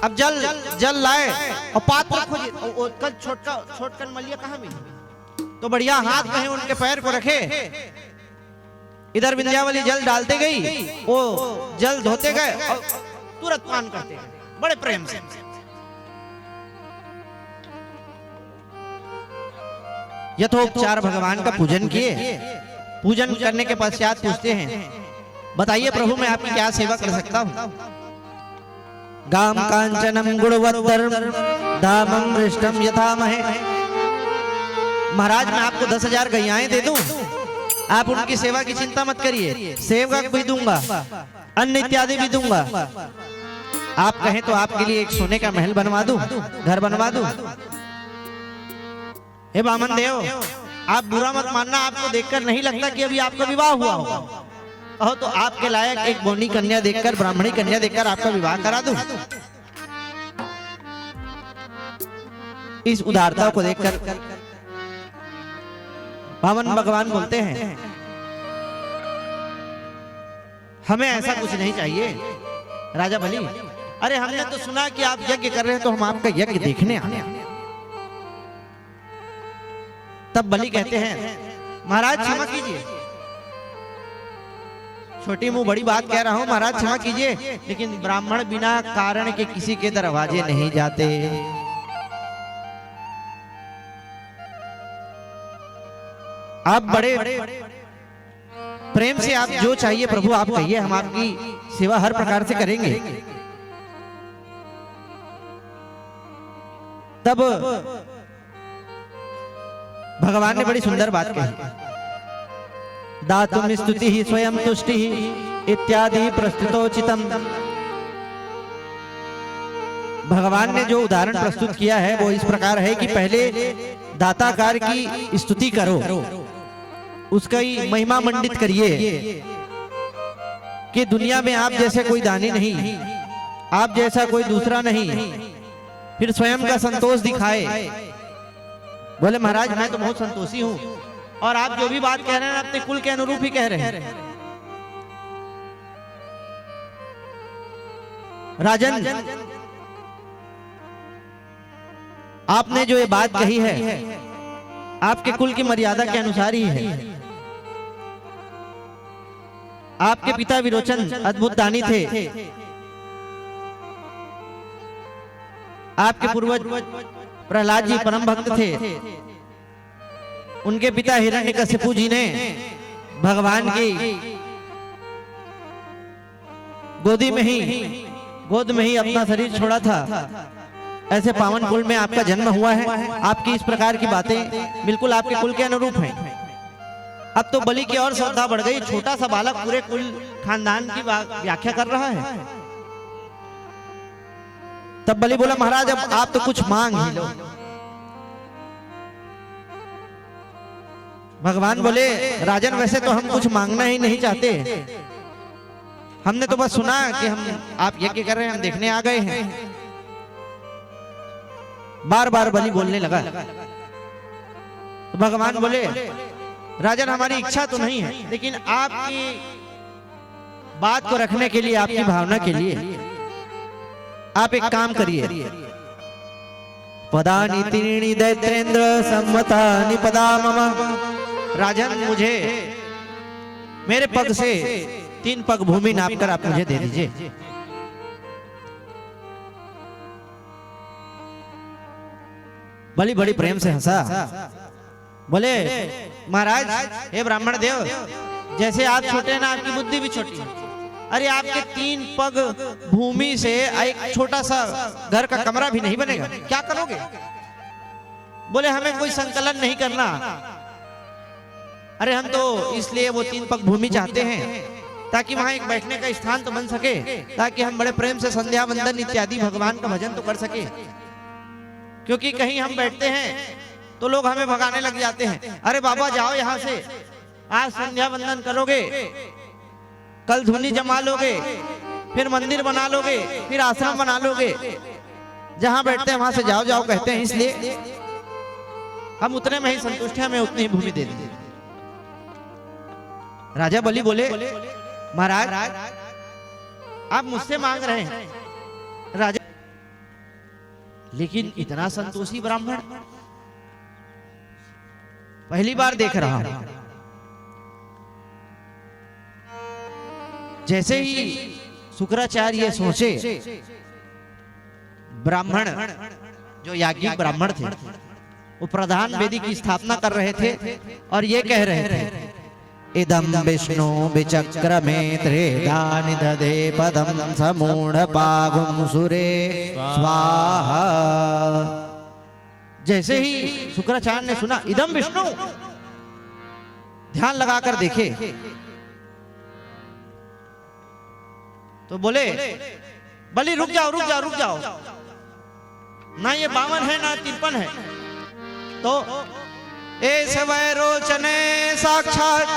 अब जल लाए और पात्र खोजे, कल छोटकन मलिया कहाँ मिली, तो बढ़िया हाथ में उनके पैर को रखे, इधर विंध्यावली जल डालते गई, वो जल धोते गए और तुरंत पान करते गए बड़े प्रेम से। यथोपचार भगवान का पूजन किए। पूजन करने के पश्चात पूछते हैं, बताइए प्रभु मैं आपकी क्या सेवा कर सकता हूँ। गाम कांचनम गुणवत्तर दामं मृष्टम यथामहे। महाराज मैं आपको 10,000 गैयाएं दे दूं, आप उनकी सेवा की चिंता मत करिए। सेवक भी दूंगा, अन्न इत्यादि भी दूंगा। आप कहें तो आपके लिए एक सोने का महल बनवा दूं, घर बनवा दूं। हे बामन देव, आप बुरा मत मानना, आपको देखकर नहीं लगता कि अभी आपका विवाह हुआ होगा। कहो तो आपके लायक एक बोनी कन्या देखकर, ब्राह्मणी कन्या देखकर आपका विवाह करा दूं। इस उदारता को देखकर बामन भगवान बोलते हैं, हमें ऐसा कुछ नहीं चाहिए राजा बलि। अरे हमने तो सुना कि आप यज्ञ कर रहे हैं, तो हम आपका यज्ञ देखने आए। तब बलि कहते हैं, महाराज क्षमा कीजिए, छोटी मुंह बड़ी बात कह रहा हूं, महाराज क्षमा कीजिए, लेकिन ब्राह्मण बिना कारण के किसी के दरवाजे नहीं जाते। आप बड़े प्रेम से, आप जो चाहिए प्रभु आप कहिए, हम आपकी सेवा हर प्रकार से करेंगे। तब भगवान ने बड़ी सुंदर बात कही, दातुम स्तुति ही स्वयं तुष्टि इत्यादि प्रस्तुतोचितम। भगवान ने जो उदाहरण प्रस्तुत किया है वो इस प्रकार है कि पहले दाताकार की स्तुति करो, उसका ही महिमा मंडित करिए कि दुनिया में आप जैसे कोई दानी नहीं, आप जैसा कोई दूसरा नहीं। फिर स्वयं का संतोष दिखाए। बोले महाराज मैं तो बहुत संतोषी हूं, और आप जो भी बात कह रहे हैं अपने कुल के अनुरूप ही कह रहे हैं। राजन, आपने जो ये बात कही है आपके कुल की मर्यादा के अनुसार ही है। आपके पिता विरोचन अद्भुत दानी थे, आपके पूर्वज प्रहलाद जी परम भक्त थे। उनके पिता हिरण्यकशिपु जी ने भगवान की गोदी में ही गोद में ही अपना शरीर छोड़ा था, ऐसे पावन कुल में आपका जन्म हुआ है। आपकी इस प्रकार की बातें बिल्कुल आपके कुल के अनुरूप हैं। अब तो बलि की और श्रद्धा बढ़ गई, छोटा सा बालक पूरे कुल खानदान की व्याख्या कर रहा है। तब बलि बोला, महाराज अब आप तो कुछ मांग ही लो। भगवान बोले, राजन वैसे तो हम कुछ मांगना ही नहीं चाहते, हमने तो बस सुना कि हम आप यज्ञ कर रहे हैं, हम देखने आ गए हैं। बार बार बलि बोलने लगा। तो भगवान बोले, राजन हमारी इच्छा तो नहीं है, लेकिन आपकी बात को रखने के लिए, आपकी भावना के लिए आप एक काम करिए। पदानि त्रीणि दैत्रेंद्र सम्मतानि पदा मम। राजन मुझे मेरे पग से 3 पग भूमि नापकर आप मुझे दे दीजिए। बलि बड़ी प्रेम से हंसा, बोले, महाराज हे ब्राह्मण देव, जैसे आप छोटे हैं ना, आपकी बुद्धि भी छोटी है। अरे आपके 3 पग भूमि से एक छोटा सा घर का कमरा भी नहीं बनेगा, क्या करोगे? बोले, हमें कोई संकलन नहीं करना। अरे हम तो इसलिए वो 3 पग भूमि चाहते हैं ताकि वहां एक बैठने का स्थान तो बन सके, ताकि हम बड़े प्रेम से संध्या वंदन इत्यादि भगवान का भजन तो कर सके। क्योंकि कहीं हम बैठते हैं तो लोग हमें भगाने लग जाते हैं। अरे बाबा जाओ यहाँ से, आज संध्या वंदन करोगे, कल धुनी जमा लोगे, फिर मंदिर बना लोगे, फिर आश्रम बना लोगे, जहां बैठते हैं वहां से जाओ जाओ कहते हैं। इसलिए हम उतने में ही संतुष्ट हैं, हमें उतनी ही भूमि दे दीजिए। राजा बलि बोले, महाराज आप मुझसे मांग रहे हैं। राजा, लेकिन इतना संतोषी ब्राह्मण पहली बार देख रहा हूं। जैसे ही शुक्राचार्य सोचे, ब्राह्मण जो याज्ञिक ब्राह्मण थे, वो प्रधान वेदी की स्थापना कर रहे थे और ये कह रहे थे, इदं विष्णु विचक्रमे त्रेधानि दधे पदं समूढ़ पागुं सुरे स्वाहा। जैसे ही शुक्राचार्य ने सुना इदं विष्णु, ध्यान लगाकर देखे तो बोले, बलि रुक जाओ रुक जाओ रुक जाओ, ना ये 52 है ना 53 है। तो ऐसे वैरोचने साक्षात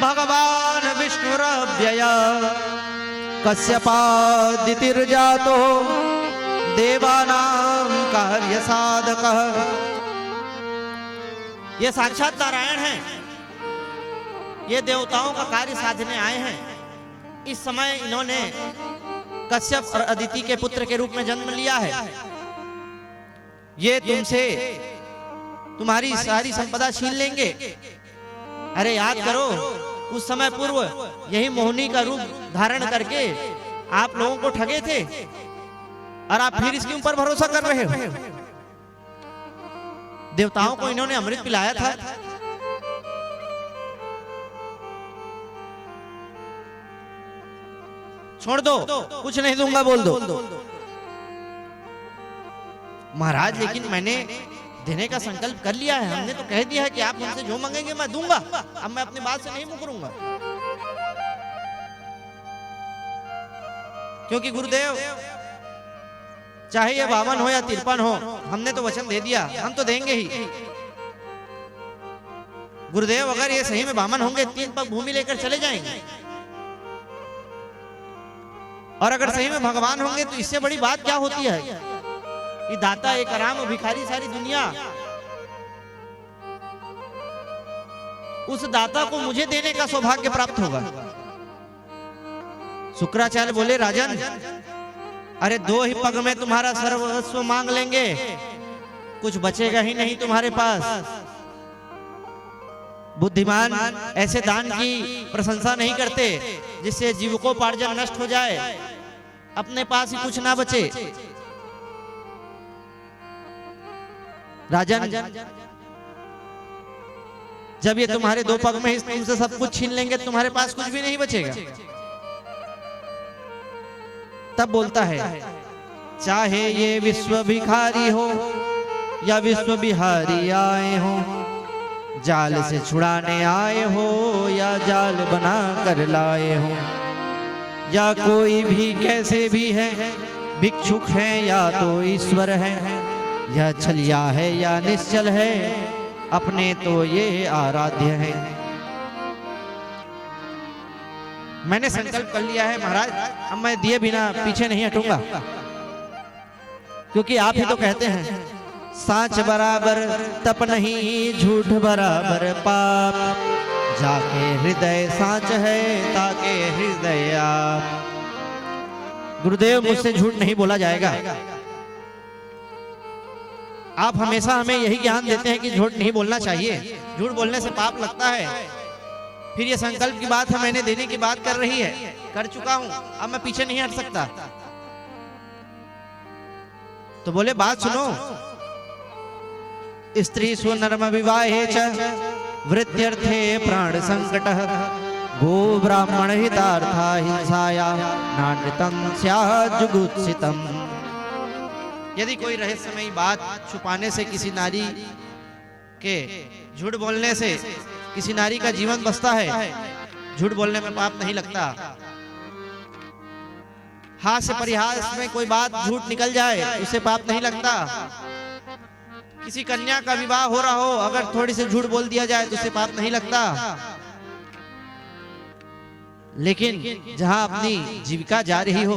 भगवान विष्णुरव्यय कश्यपादितिर्जातो देवानां कार्य साधकः। ये साक्षात नारायण हैं, ये देवताओं का कार्य साधने आए हैं। इस समय इन्होंने कश्यप और अदिति के पुत्र के रूप में जन्म लिया है। ये तुमसे तुम्हारी सारी संपदा छीन लेंगे। अरे याद करो, कुछ समय पूर्व यही मोहिनी का रूप धारण करके आप लोगों को ठगे थे, और आप फिर इसके ऊपर भरोसा कर रहे हो। देवताओं को इन्होंने अमृत पिलाया था, छोड़ दो, कुछ नहीं दूंगा बोल दो। महाराज लेकिन मैंने देने का संकल्प कर लिया है, हमने तो कह दिया है कि आप हमसे जो मांगेंगे मैं दूंगा। अब मैं अपनी बात से नहीं मुकरूंगा, क्योंकि गुरुदेव चाहे ये 52 हो या 53 हो, हमने तो वचन दे दिया, हम तो देंगे ही। गुरुदेव अगर ये सही में 52 होंगे, 3 पग भूमि लेकर चले जाएंगे, और अगर सही में भगवान होंगे तो इससे बड़ी बात क्या होती है कि दाता एक आराम भिखारी सारी दुनिया। उस दाता को मुझे देने का सौभाग्य प्राप्त होगा। शुक्राचार्य बोले, राजन अरे 2 ही पग में तुम्हारा सर्वस्व मांग लेंगे, कुछ बचेगा ही नहीं तुम्हारे पास। बुद्धिमान ऐसे दान की प्रशंसा नहीं करते जिससे जीविकोपार्जन नष्ट हो जाए, अपने पास ही कुछ ना बचे। राजन जब ये तुम्हारे 2 पग में तुमसे सब कुछ छीन लेंगे, तुम्हारे पास कुछ भी नहीं बचेगा। तब बोलता है, चाहे ये विश्व भिखारी हो या विश्व बिहारी आए हो, जाल से छुड़ाने आए हो या जाल बना कर लाए हो, या कोई भी कैसे भी है, भिक्षुक है या तो ईश्वर है, या छलिया है या निश्चल है, अपने तो ये आराध्य है। मैंने संकल्प कर लिया है महाराज, अब मैं दिए बिना पीछे नहीं हटूंगा, क्योंकि आप ही तो कहते हैं साच बराबर तप नहीं, झूठ बराबर पाप, जाके हृदय साच है ताके हृदय आप। गुरुदेव, मुझसे झूठ नहीं बोला जाएगा। आप हमेशा हमें यही ज्ञान देते हैं कि झूठ नहीं बोलना चाहिए, झूठ बोलने से पाप लगता है। फिर ये संकल्प की बात है, मैंने देने की बात कर रही है, कर चुका हूं, अब मैं पीछे नहीं हट सकता। तो बोले बात सुनो, स्त्री सुनर्म विवाहे च वृत्यर्थे प्राण संकटः, गो ब्राह्मण हितार्था हिंसाया नानृतं स्यात् जुगुप्सितम्। यदि कोई रहस्यमयी बात छुपाने से किसी नारी के, झूठ बोलने से किसी नारी का जीवन बचता है, झूठ बोलने में पाप नहीं लगता। हाथ से परिहास में कोई बात झूठ निकल जाए, उससे पाप नहीं लगता। किसी कन्या का विवाह हो रहा हो, अगर थोड़ी सी झूठ बोल दिया जाए तो उससे पाप नहीं लगता। लेकिन जहां अपनी जीविका जा रही हो,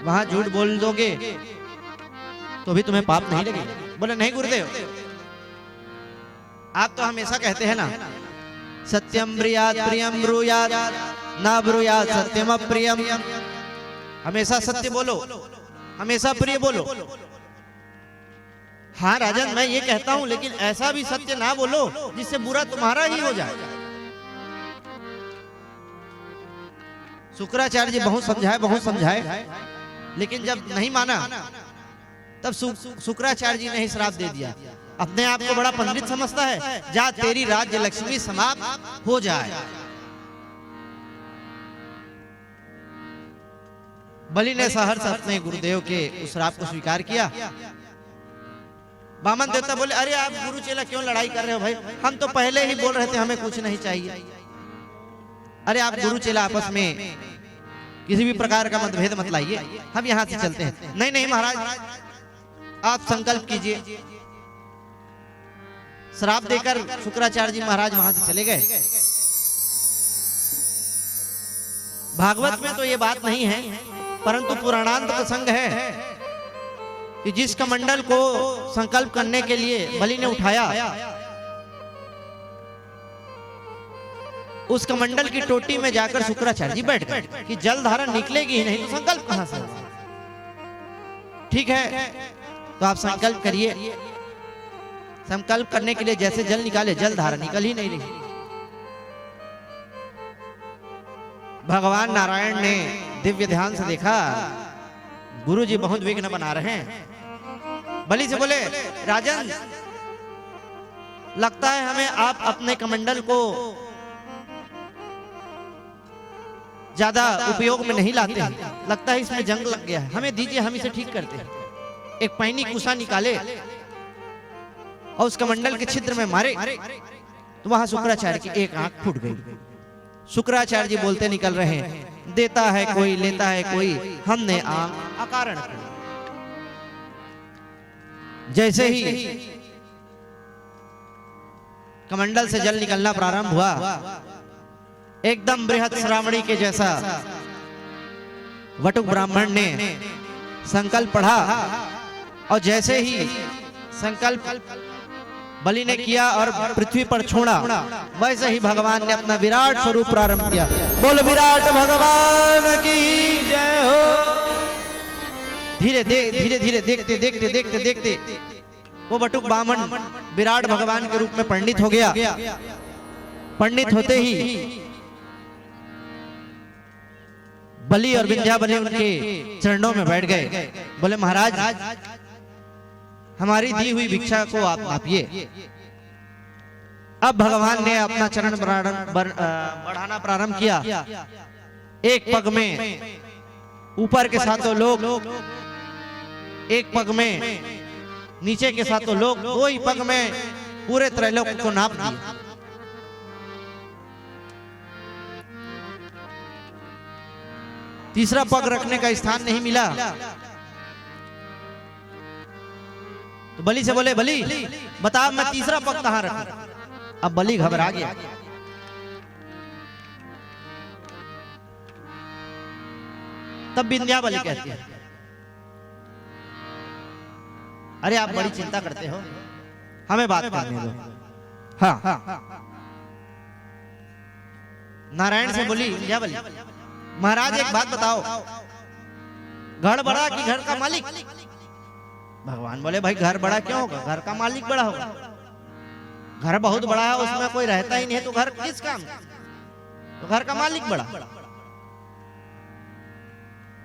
वहां झूठ बोल दोगे तो भी तुम्हें पाप नहीं लगेगा। बोले नहीं गुरुदेव, आप तो हमेशा कहते हैं ना, सत्यम ब्रूयात् प्रियम ब्रूयात् ना ब्रूयात् सत्यम अप्रियम। हमेशा सत्य बोलो, हमेशा प्रिय बोलो। हाँ राजन, मैं ये कहता हूं, लेकिन ऐसा भी सत्य ना बोलो जिससे बुरा तुम्हारा ही हो जाए। शुक्राचार्य जी बहुत समझाए, लेकिन जब नहीं माना तब शुक्राचार्य जी ने ही श्राप दे दिया। अपने आप को बड़ा पंडित समझता है, जा तेरी राज्य लक्ष्मी समाप्त हो जाए। बलि ने सहर्ष अपने गुरुदेव के उस श्राप को स्वीकार किया। वामन देवता बोले, अरे आप गुरु चेला क्यों लड़ाई कर रहे हो भाई, हम तो पहले ही बोल रहे थे हमें कुछ नहीं चाहिए। अरे आप गुरु चेला आपस में किसी भी प्रकार का मतभेद मत लाइए, हम यहां से चलते हैं। नहीं नहीं महाराज, आप संकल्प कीजिए। श्राप देकर शुक्राचार्य जी महाराज वहां से चले गए। भागवत में तो ये बात नहीं है, परंतु पुराणांत प्रसंग है कि जिस कमंडल को संकल्प करने के लिए बलि ने उठाया, उस कमंडल की टोटी में जाकर शुक्राचार्य जी बैठ गए कि जल धारा निकलेगी ही नहीं तो संकल्प कहां से। ठीक है, तो आप संकल्प करिए। संकल्प करने के लिए जैसे जल निकाले, जल धारा निकल ही नहीं रही। भगवान नारायण ने दिव्य ध्यान से देखा, गुरु जी बहुत विघ्न बना रहे हैं। बलि से बोले, राजन लगता है हमें आप अपने कमंडल को ज्यादा उपयोग में नहीं लाते हैं, लगता है इसमें जंग लग गया है, हमें दीजिए, हम इसे ठीक करते हैं। एक पैनी कुसा निकाले और उस कमंडल के छिद्र में मारे तो वहां शुक्राचार्य की एक आंख फूट गई। शुक्राचार्य जी बोलते निकल रहे हैं, देता है कोई लेता है कोई, हमने आंख अकारण कर। जैसे ही कमंडल से जल निकलना प्रारंभ हुआ, एकदम बृहद श्रावणी के जैसा वटुक ब्राह्मण ने संकल्प पढ़ा, और जैसे ही संकल्प बलि ने किया और पृथ्वी पर छोड़ा, वैसे ही भगवान ने अपना विराट स्वरूप प्रारंभ किया। बोल विराट भगवान की जय हो। धीरे धीरे देखते वो बटुक ब्राह्मण विराट भगवान के रूप में पंडित हो गया। पंडित होते ही बलि और विंध्याबली उनके चरणों में बैठ गए। बोले महाराज, हमारी दी हुई भिक्षा को आप नापिए। अब भगवान ने अपना चरण बढ़ाना प्रारंभ किया। एक पग में ऊपर के सातों लोग एक पग में, नीचे के सातों लोग दो ही पग में पूरे त्रैलोक को नाप दिया। तीसरा पग रखने का स्थान नहीं मिला तो बलि से बोले, बलि बता मैं तीसरा पग कहां रखूं। अब बलि घबरा गया। तब विंध्यावली कहती है, अरे आप बड़ी चिंता करते हो, हमें बात करने दो। हाँ, नारायण से बोली विंध्यावली, महाराज एक बात बताओ, घर बड़ा कि घर का मालिक? भगवान बोले, भाई घर बड़ा क्यों होगा, घर का मालिक बड़ा होगा। घर बहुत बड़ा है, उसमें कोई रहता ही नहीं है, तो घर किस काम? तो घर का मालिक बड़ा।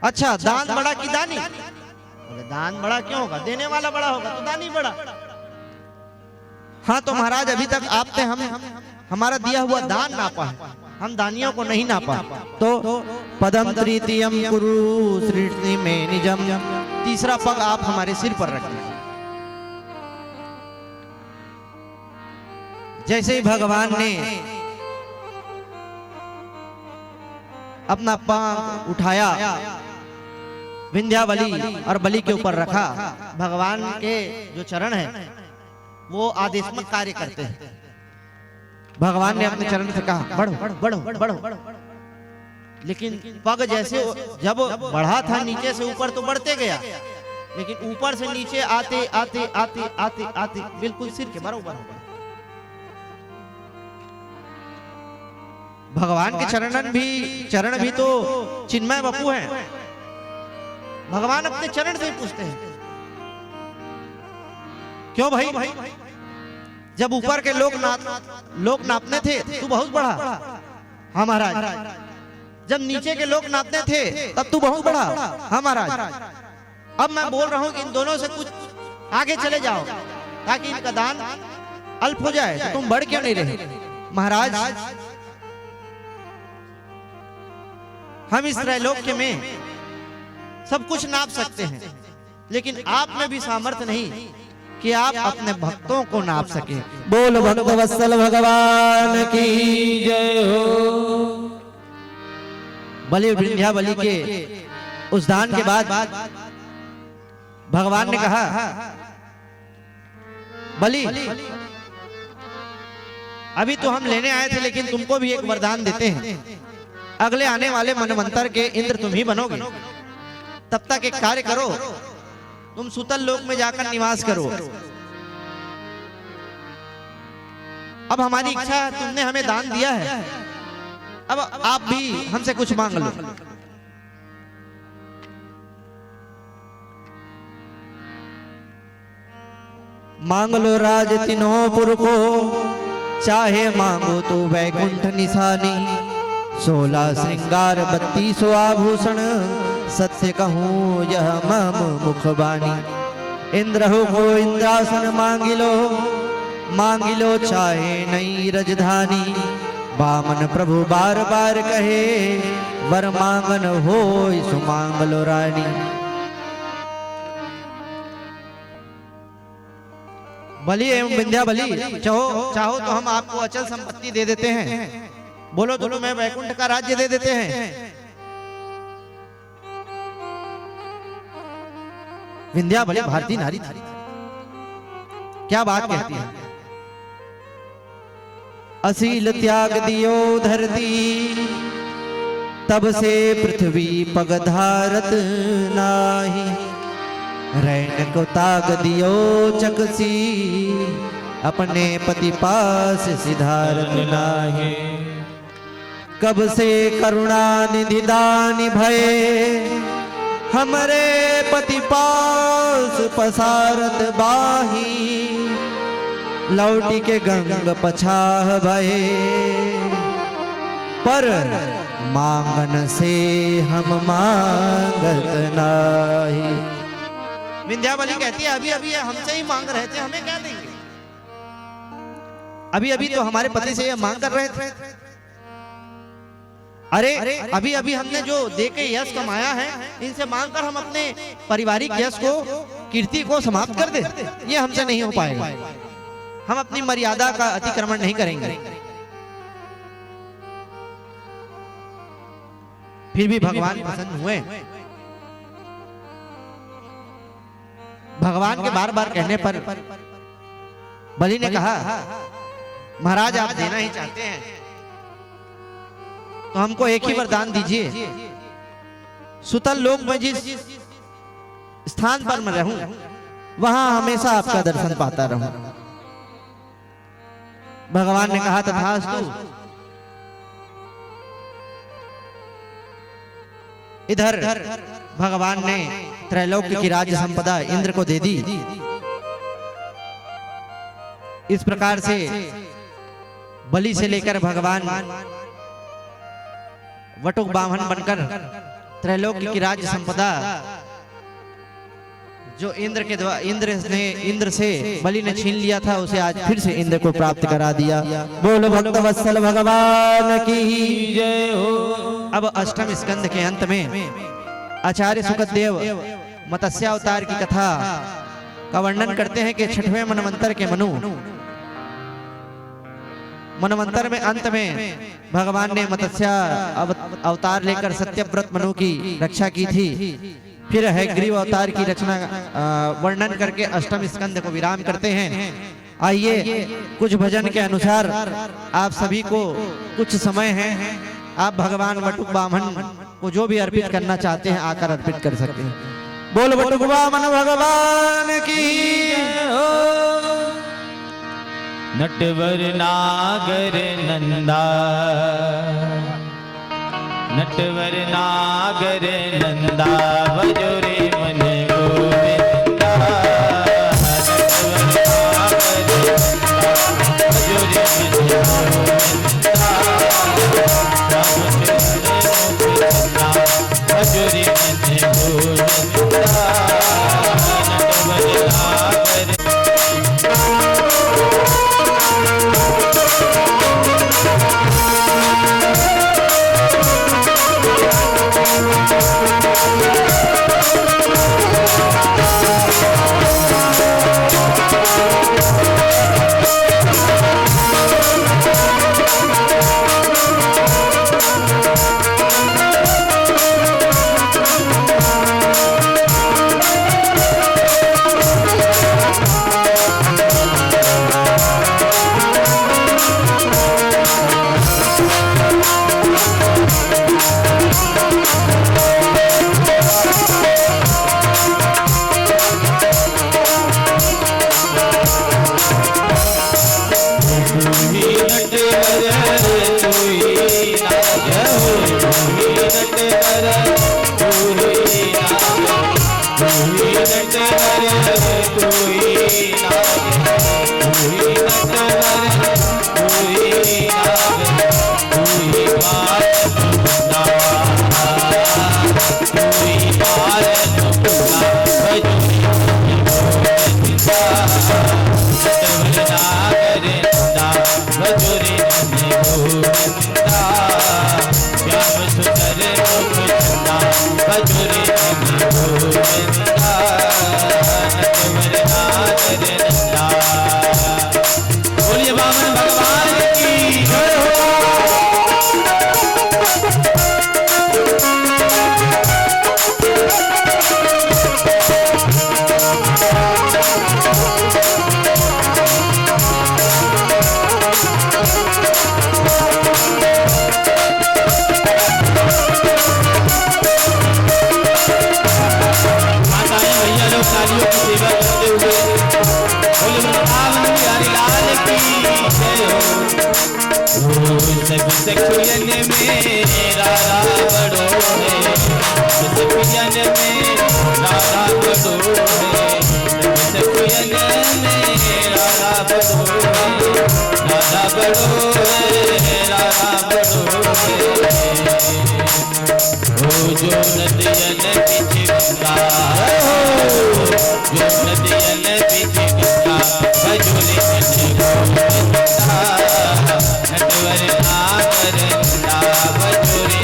अच्छा, दान बड़ा कि दानी? बोले दान बड़ा क्यों होगा, देने वाला बड़ा होगा तो दानी बड़ा। हाँ तो महाराज अभी तक आपने हमारा दिया हुआ दान नापा है, हम दानियों को नहीं नापा। तो पदम तृतीयम कुरु सृष्टि में निजम, तीसरा पग आप हमारे सिर पर रखें। जैसे ही भगवान ने अपना पांव उठाया, विंध्यावली और बलि के ऊपर रखा, भगवान के जो चरण है वो आदेशात्मक कार्य करते हैं। भगवान ने अपने चरण से कहा बढ़ो बढ़ो बढ़ो, लेकिन पग जैसे जब बढ़ा था नीचे से ऊपर तो बढ़ते गया, लेकिन ऊपर से नीचे आते आते आते आते आते बिल्कुल सिर के बराबर हो गया। भगवान के चरण भी तो चिन्मय वपु हैं। भगवान अपने चरण से पूछते हैं, क्यों भाई? जब ऊपर के लोग नापने थे तू बहुत बड़ा। हाँ महाराज। जब नीचे के लोग नापने थे तब तू बहुत बड़ा। हाँ महाराज। अब मैं बोल रहा हूं कि इन दोनों से कुछ आगे चले जाओ ताकि इनका दान अल्प हो जाए, तो तुम बढ़ क्यों नहीं रहे? महाराज, हम इस त्रैलोक्य में सब कुछ नाप सकते हैं, लेकिन आप में भी सामर्थ्य नहीं कि आप अपने भक्तों को नाप सके। बोल भक्त वत्सल भगवान की जय हो। बलि विंध्यावली के उस दान के बाद भगवान ने कहा, बलि अभी तो हम लेने आए थे, लेकिन तुमको भी एक वरदान देते हैं। अगले आने वाले मनवंतर के इंद्र तुम ही बनोगे। तब तक एक कार्य करो, तुम सुतल लोक में जाकर निवास करो। अब हमारी इच्छा है, तुमने हमें दान दिया है, अब आप भी हमसे कुछ मांग लो। मांग लो राज तीनों पुर को, चाहे मांगो तो वैकुंठ निशानी। 16 श्रृंगार 32 आभूषण, सत्य कहूँ यह मम मुखबानी। इंद्र हो को इंद्रासन मांगिलो चाहे नई रजधानी। बामन प्रभु बार बार कहे, वर मांगन हो सुमांगलो रानी। बलि एवं विंध्यावली, चाहो तो हम आपको अचल संपत्ति दे देते हैं। बोलो तो मैं वैकुंठ का राज्य दे देते हैं। विंध्यावली भारतीय नारी थी, क्या बात कहती है। असील त्याग दियो धरती, तब से पृथ्वी पग धारत नाही। रैन को ताग दियो चकसी, अपने पति पास सिधारत नाही। कब से करुणा निधि दानी भये, हमरे पति पास पसारत बाही। लौटी के गंग पछाह भये, पर मांगन से हम मांगत नाही। विंध्यावली कहती है, अभी अभी हमसे ही मांग रहे थे, हमें क्या देंगे? अभी अभी तो हमारे पति से ये मांग कर रहे थे। अरे अभी अभी हमने जो दे के यश कमाया है, इनसे मांगकर हम अपने पारिवारिक यश को, कीर्ति को समाप्त कर दे, ये हमसे नहीं हो पाएगा। हम अपनी मर्यादा का अतिक्रमण नहीं करेंगे। फिर भी भगवान प्रसन्न हुए। भगवान के बार बार कहने पर बलि ने कहा, महाराज आप देना ही चाहते हैं तो हमको एक ही वरदान दीजिए, सुतल लोक में जिस स्थान पर मैं रहूं वहां हमेशा आपका दर्शन पाता रहूं। भगवान ने कहा, तथास्तु। इधर भगवान ने त्रैलोक्य की राज्य संपदा इंद्र को दे दी। इस प्रकार से बलि से लेकर भगवान वटुक बामन बनकर त्रैलोक्य की राज्य संपदा जो इंद्र से बलि ने छीन लिया था, उसे आज फिर से इंद्र को प्राप्त करा दिया। बोलो भक्त वत्सल भगवान की जय हो। अब अष्टम स्कंद के अंत में आचार्य सुखदेव मत्स्यावतार की कथा का वर्णन करते हैं कि छठवें मनवंतर के मनवंतर में अंत में भगवान ने मत्स्य अवतार लेकर सत्यव्रत मनु की रक्षा की थी। फिर है ग्रीव अवतार की रचना वर्णन करके अष्टम स्कंद को विराम करते हैं। आइए कुछ भजन के अनुसार आप सभी को कुछ समय है, आप भगवान वटुक बामन को जो भी अर्पित करना चाहते हैं आकर अर्पित कर सकते हैं। बोल वटुक बामन भगवान की जय हो। नटवर नागर नंदा, नटवर नागर नंदा, भजो रे मन गोविंदा। नटवर नागर नंदा, भजो रे मन गोविंदा। रामचंद्र भजो रे मन गोविंदा। नटवर नागर बोलिए बामन भगवान की जय हो। तालियों की सेवा करते हुए बोले वृंदावन बिहारी लाल की जय हो। सब सखियन में राधा बड़ो है, सब सखियन में राधा बड़ो है, सब सखियन में राधा बड़ो है, राधा बड़ो है, राधा बड़ो है। ओ जो नदियन पीछे गंगा, जो नदियन पीछे गंगा, भजो रे मन गोविंदा। नटवर नागर नंदा, भजो रे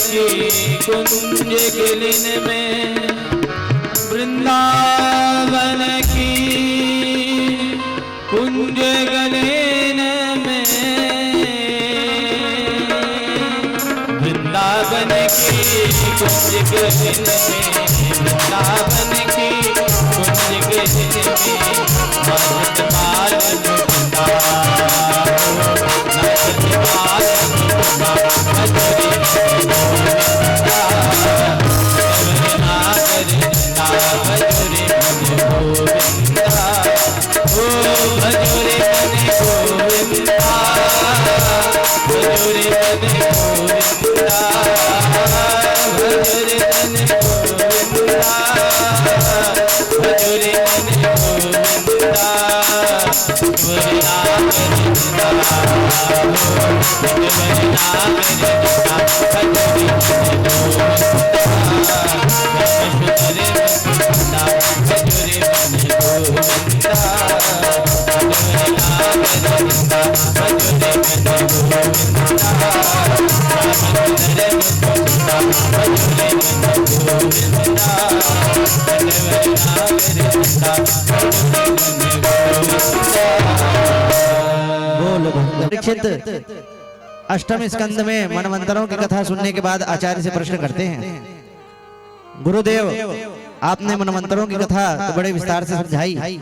की कुंज गिलिन में, वृंदावन की कुंज गलिन में, वृंदावन की कुंज गलिन में, वृंदावन की कुंज गलिन में, नाचत माल लुटना, नाचत माल लुटना, भजरे गोविंदा, भजरे गोविंदा, ओ भजरे गोविंदा, भजरे गोविंदा, भजरे गोविंदा, भजरे गोविंदा, वरना करिंदा, वरना करिंदा, भजरे गोविंदा, भजरे गोविंदा, भजरे गोविंदा, परीक्षित अष्टम स्कंद में मनवंतरों की कथा सुनने के बाद आचार्य से प्रश्न करते हैं, गुरुदेव आपने मनवंतरों की कथा तो बड़े विस्तार से समझाई,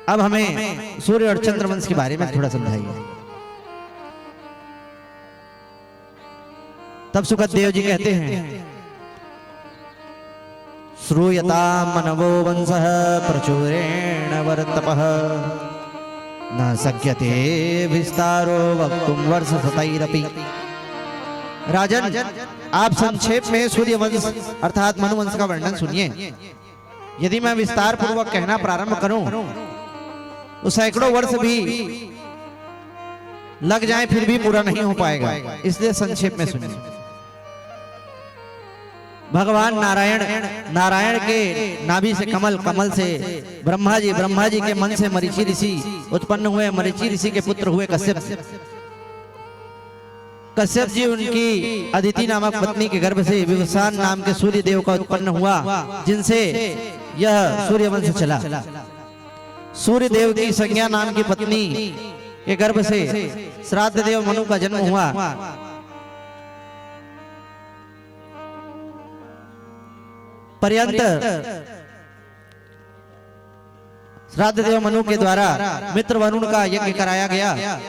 अब हमें सूर्य और चंद्रवंश के बारे में थोड़ा समझाइए। तब सुखदेव जी कहते हैं, श्रूयतां मनवो वंशः प्रचुरेण वर्तपः, न शक्यते विस्तारो वक्तुं वर्ष शतैरपि। राजन, आप संक्षेप में सूर्य वंश अर्थात मनुवंश का वर्णन सुनिए। यदि मैं विस्तार पूर्वक कहना प्रारंभ करूं तो सैकड़ों वर्ष भी लग जाए फिर भी पूरा नहीं हो पाएगा, इसलिए संक्षेप में सुनिए। भगवान नारायण के नाभि से कमल, कमल से ब्रह्मा जी के मन से मरीचि ऋषि उत्पन्न हुए, मरीचि ऋषि के पुत्र हुए कश्यप जी उनकी अदिति नामक पत्नी के गर्भ से विवस्वान नाम के सूर्य देव का उत्पन्न हुआ, जिनसे यह सूर्य वंश चला। सूर्य देव की संज्ञा नाम की पत्नी के गर्भ से श्राद्ध देव मनु का जन्म हुआ। पर्यंत श्राद्ध देव मनु के द्वारा मित्र वरुण का यज्ञ कराया गया।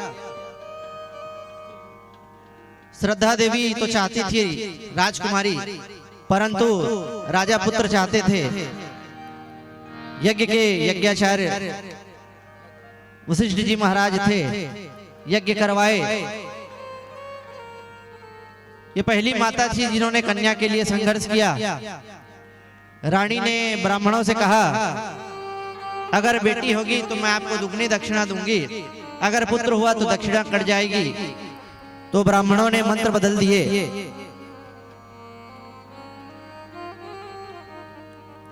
श्रद्धा देवी तो चाहती थी राजकुमारी, परंतु राजा पुत्र चाहते थे। यज्ञ के यज्ञाचार्य वशिष्ठ जी महाराज थे, यज्ञ करवाए। ये पहली माता थी जिन्होंने कन्या के लिए संघर्ष किया। रानी ने ब्राह्मणों से कहा, अगर बेटी होगी तो मैं आपको दुगनी दक्षिणा दूंगी, अगर पुत्र हुआ तो दक्षिणा कट जाएगी। तो ब्राह्मणों ने मंत्र बदल दिए।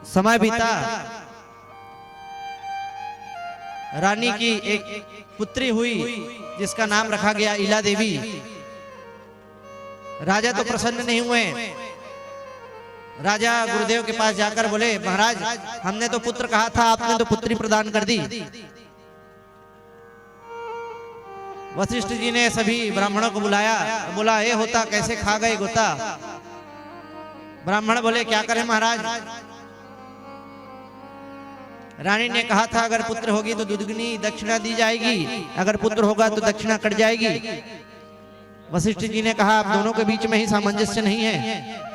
समय बीता, रानी की एक पुत्री हुई जिसका नाम रखा गया इला देवी। राजा तो प्रसन्न नहीं हुए। राजा गुरुदेव के पास जाकर बोले, महाराज हमने तो पुत्र कहा था, आपने तो पुत्री प्रदान कर दी। वशिष्ठ जी ने सभी ब्राह्मणों को बुलाया, बोला ये होता कैसे खा गए गोता। ब्राह्मण बोले, क्या करें महाराज। रानी ने कहा था अगर पुत्र होगी तो दुगनी दक्षिणा दी जाएगी, अगर पुत्र होगा तो दक्षिणा कट जाएगी। वशिष्ठ जी ने कहा आप दोनों के बीच में ही सामंजस्य नहीं है,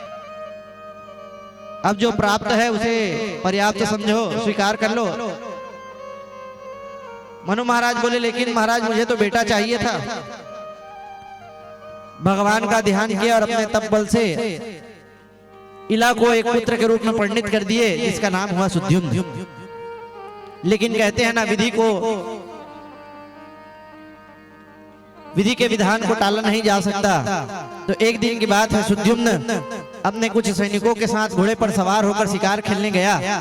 अब जो प्राप्त है उसे पर्याप्त समझो, स्वीकार कर लो। मनु महाराज बोले, लेकिन महाराज मुझे तो बेटा चाहिए था। भगवान का ध्यान किया और अपने तप बल से इला को एक पुत्र के रूप में परिणित कर दिए, जिसका नाम हुआ सुद्युम्न। लेकिन कहते हैं ना, विधि के विधान को टाला नहीं जा सकता। तो एक दिन की बात है, सुद्युम्न अपने कुछ सैनिकों के साथ घोड़े पर सवार होकर शिकार खेलने गया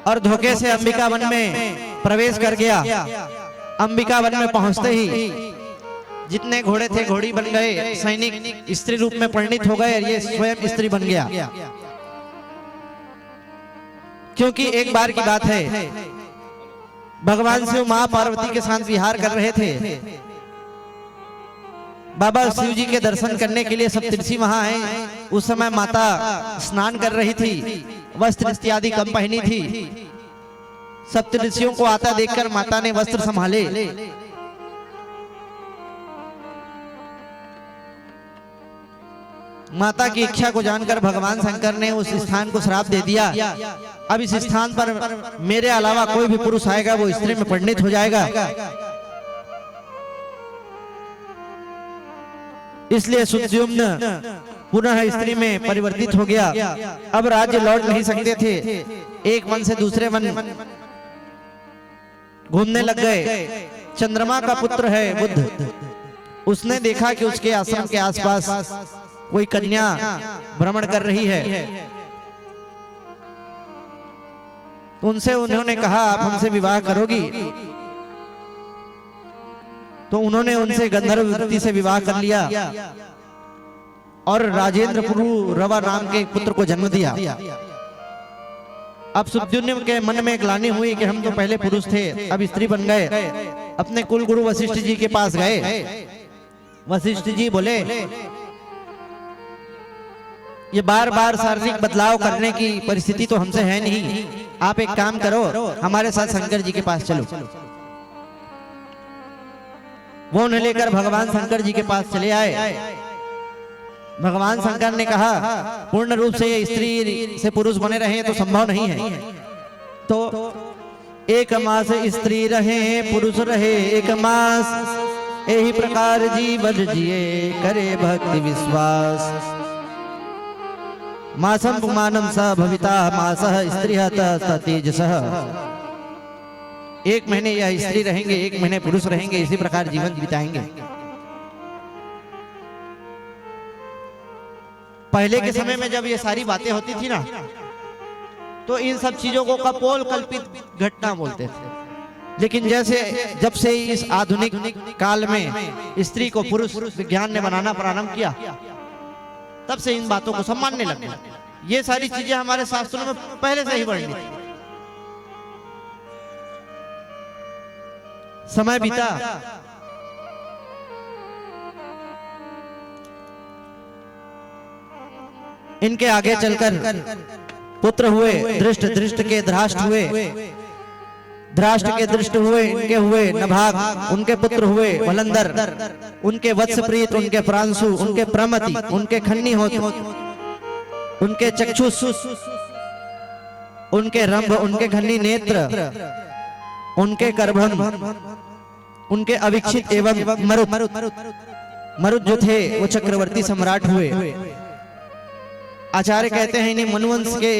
और धोखे से अंबिका वन में प्रवेश कर गया। अंबिका वन में पहुंचते ही जितने घोड़े थे घोड़ी बन गए, सैनिक स्त्री रूप में परिणित हो गए, ये स्वयं स्त्री बन गया। क्योंकि एक बार की बात है, भगवान शिव मां पार्वती के साथ विहार कर रहे थे। बाबा शिव जी के दर्शन करने के लिए सप्तऋषि वहां आए। उस समय माता स्नान कर रही थी, वस्त्र इत्यादि कम पहनी थी। सप्तऋषियों को आता देखकर माता ने वस्त्र संभाले। माता की इच्छा को जानकर भगवान शंकर ने उस स्थान को श्राप दे दिया। अब इस स्थान पर मेरे अलावा कोई भी पुरुष आएगा वो स्त्री में परिणित हो जाएगा। इसलिए सुद्युम्न पुनः स्त्री में परिवर्तित हो गया। अब राज्य लौट नहीं सकते थे, एक वन से दूसरे वन घूमने लग गए। चंद्रमा का पुत्र है बुद्ध, उसने देखा कि उसके आश्रम के आसपास कोई कन्या भ्रमण कर रही है। तो उनसे उन्होंने कहा, आप हमसे विवाह करोगी? तो उन्होंने उनसे गंधर्व वृत्ति से विवाह कर लिया और राजेंद्र पुरु नाम के एक पुत्र को जन्म दिया। अब सुद्युम्न के मन में ग्लानि हुई कि हम तो पहले पुरुष थे, अब स्त्री बन गए। अपने कुल गुरु वशिष्ठ जी के पास गए। वशिष्ठ जी बोले, ये बार बार शारीरिक बदलाव करने की परिस्थिति तो हमसे है नहीं, आप एक काम करो, हमारे साथ शंकर जी के पास चलो। वो उन्हें लेकर भगवान शंकर जी के पास चले आए। भगवान शंकर ने कहा, पूर्ण रूप से ये स्त्री से पुरुष बने रहे तो संभव नहीं है, तो एक मास स्त्री रहे पुरुष रहे एक मास, यही प्रकार जीवन जिए करे भक्ति विश्वास। मासम पुमानम स भविता मासः स्त्रियः तेजसः। एक महीने यह स्त्री रहेंगे, एक महीने पुरुष रहेंगे, इसी प्रकार जीवन बिताएंगे। पहले के समय में जब ये सारी बातें होती थी ना, तो इन सब चीजों को कपोल कल्पित घटना बोलते थे। लेकिन जैसे जब से इस आधुनिक काल में स्त्री को पुरुष विज्ञान ने बनाना प्रारंभ किया, तब से इन बातों को सब मानने लगे। ये सारी चीजें हमारे शास्त्रों में पहले से ही वर्णित थी। समय बीता, इनके आगे चलकर पुत्र हुए। दृष्ट, दृष्ट के धृष्ट हुए, धृष्ट के दृष्ट हुए, इनके हुए नभाग, उनके पुत्र हुए वलंदर, उनके वत्सप्रीत, उनके प्रांशु, उनके प्रमति, उनके खन्नी होत, उनके चक्षुष, उनके रंभ, उनके खन्नी नेत्र, उनके करभन, उनके अविक्षित एवं मरुत। मरुत जो थे वो चक्रवर्ती सम्राट हुए। आचार्य कहते हैं इन्हीं मनुवंश के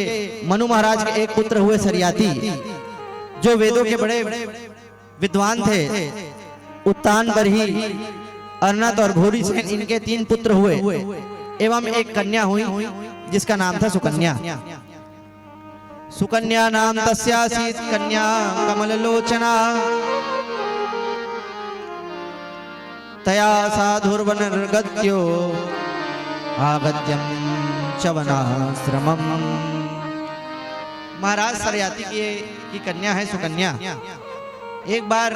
मनु महाराज के एक पुत्र हुए सरियाती, जो वेदों के बड़े विद्वान थे। उत्तान, बरही, अर्नत और भूरी सेन, इनके 3 पुत्र हुए एवं एक कन्या हुई जिसका नाम था सुकन्या। सुकन्या नाम तस्यासीत कन्या कमललोचना, तया साधुर्वनर्गत्यो आगत्यम चवनाश्रमम। महाराज सरियाती की कन्या है सुकन्या। एक बार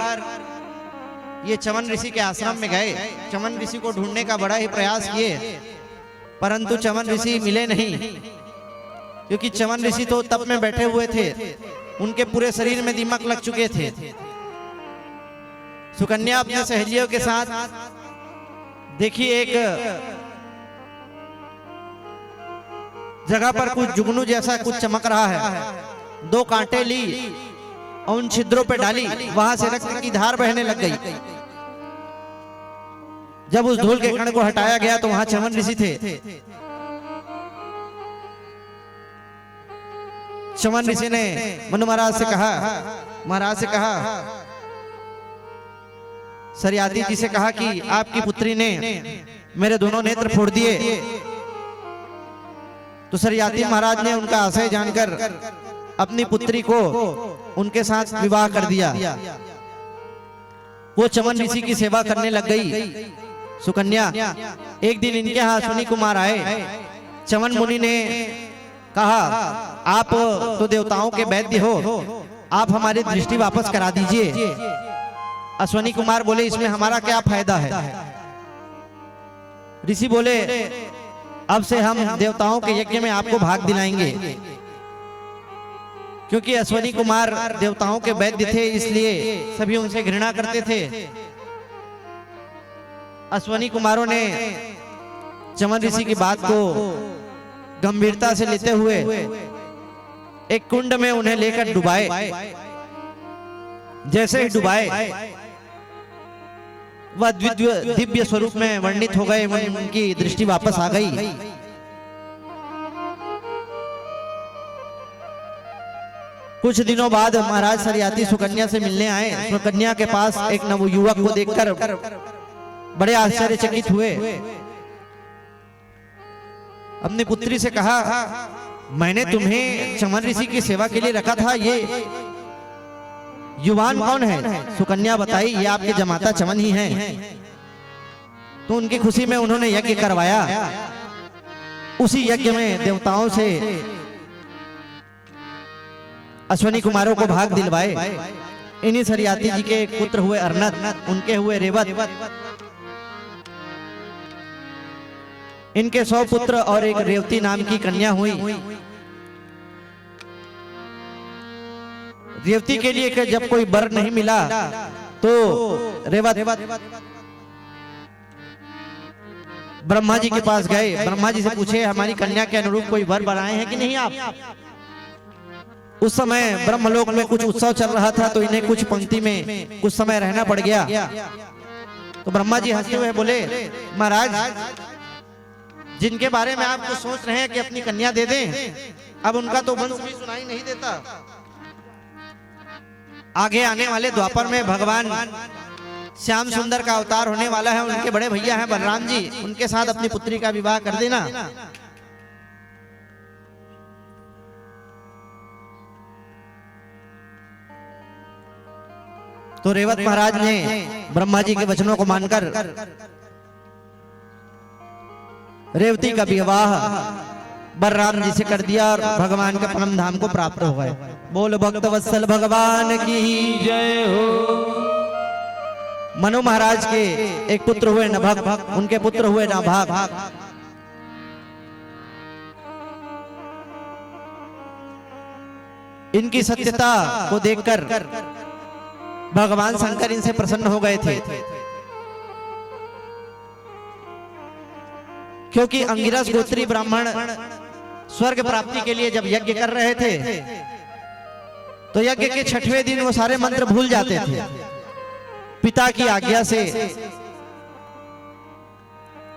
ये चवन ऋषि के आश्रम में गए। चवन ऋषि को ढूंढने का बड़ा ही प्रयास किए, परंतु चवन ऋषि मिले नहीं, क्योंकि चवन ऋषि तो तप में बैठे हुए थे, उनके पूरे शरीर में दीमक लग चुके थे। सुकन्या अपने सहेलियों के साथ देखिए एक जगह पर कुछ जुगनू जैसा कुछ चमक रहा है। 2 कांटे ली और उन छिद्रों पे डाली, वहां से रक्त की धार बहने लग गई। जब उस धूल के कण को हटाया गया तो वहां चवन ऋषि थे। चवन ऋषि ने मनु महाराज से कहा, सरियाती जी से कहा कि आपकी पुत्री ने मेरे दोनों नेत्र फोड़ दिए। तो सरियाती महाराज ने उनका आशय जानकर अपनी पुत्री को उनके साथ विवाह कर दिया। वो चमन ऋषि की सेवा करने लग गई सुकन्या। एक दिन इनके यहाँ अश्विनी कुमार आए। चमन मुनि ने कहा, आप तो देवताओं के वैद्य हो, आप हमारी दृष्टि वापस करा दीजिए। अश्विनी कुमार बोले, इसमें हमारा क्या फायदा है। ऋषि बोले, अब से हम देवताओं के यज्ञ में आपको भाग दिलाएंगे। क्योंकि अश्विनी कुमार देवताओं के वैद्य थे, इसलिए सभी उनसे घृणा करते थे। अश्विनी कुमारों ने चमन ऋषि की बात को गंभीरता से लेते हुए एक कुंड में उन्हें लेकर डुबाए। जैसे ही डुबाए, वह दिव्य स्वरूप में वर्णित हो गए, उनकी दृष्टि वापस आ गई। कुछ दिनों बाद महाराज सरियाती सुकन्या से मिलने आए। सुकन्या के पास एक नवयुवक को देखकर बड़े आश्चर्यचकित हुए। अपनी पुत्री से कहा, मैंने तुम्हें चमन ऋषि की सेवा के लिए रखा था, ये युवान कौन है? सुकन्या बताई, ये आपके जमाता चमन ही हैं। तो उनकी खुशी में उन्होंने यज्ञ करवाया। उसी यज्ञ में देवताओं से अश्विनी कुमारों को भाग दिलवाए। इन्हीं सरियाती जी के एक पुत्र हुए अर्नत, उनके हुए रेवत। इनके 100 पुत्र और एक रेवती नाम की कन्या हुई। रेवती के लिए जब कोई वर नहीं मिला तो रेवत ब्रह्मा जी के पास गए। ब्रह्मा जी से पूछे, हमारी कन्या के अनुरूप कोई वर बनाए हैं कि नहीं आप? उस समय ब्रह्मलोक में कुछ उत्सव चल रहा था, तो इन्हें कुछ पंक्ति में कुछ समय रहना पड़ गया। तो ब्रह्मा जी हंसते हुए बोले, महाराज, जिनके बारे में आप सोच रहे हैं कि अपनी कन्या दे दें, अब उनका तो वंश भी सुनाई नहीं देता। आगे आने वाले द्वापर में भगवान श्याम सुंदर का अवतार होने वाला है। उनके बड़े भैया हैं बलराम जी, उनके साथ अपनी पुत्री का विवाह कर देना। तो रेवत महाराज ने ब्रह्मा जी के वचनों को मानकर रेवती का विवाह बलराम जी से कर दिया और भगवान के परम धाम को प्राप्त हो गए। बोल भक्त वत्सल भगवान की जय हो। मनु महाराज के एक पुत्र हुए नभग, उनके पुत्र हुए नाभाग। इनकी सत्यता को देखकर भगवान शंकर इनसे प्रसन्न हो गए थे। क्योंकि अंगिरस गोत्री ब्राह्मण स्वर्ग प्राप्ति के लिए जब यज्ञ कर रहे थे, तो यज्ञ के 6वें दिन वो सारे मंत्र भूल जाते थे। पिता की आज्ञा से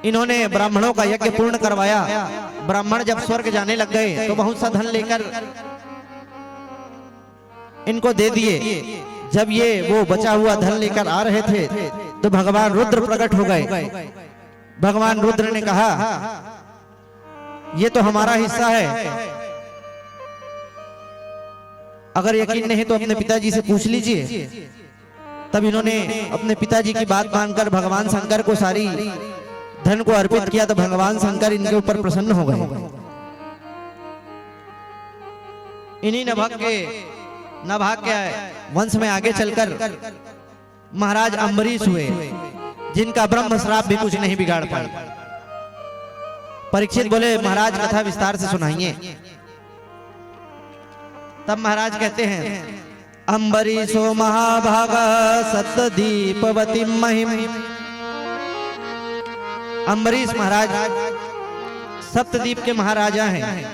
इन्होंने ब्राह्मणों का यज्ञ पूर्ण करवाया। ब्राह्मण जब स्वर्ग जाने लग गए तो बहुत सा धन लेकर इनको दे दिए। जब ये वो बचा हुआ धन लेकर आ रहे थे तो भगवान रुद्र प्रकट हो गए। भगवान रुद्र ने कहा, ये तो हमारा हिस्सा है, अगर यकीन नहीं तो अपने पिताजी से पूछ लीजिए। तब इन्होंने अपने पिताजी की बात मानकर भगवान शंकर को सारी धन को अर्पित किया। तो भगवान शंकर इनके ऊपर प्रसन्न हो गए। इन्हीं नभाग के वंश में आगे चलकर महाराज अम्बरीश हुए, जिनका ब्रह्म श्राप भी कुछ नहीं बिगाड़ पाए। परीक्षित बोले, महाराज कथा विस्तार से सुनाइए। तब महाराज कहते हैं, अम्बरीशो महाभाग सप्तदीपवती महिम। अम्बरीश महाराज सप्तदीप के महाराजा हैं।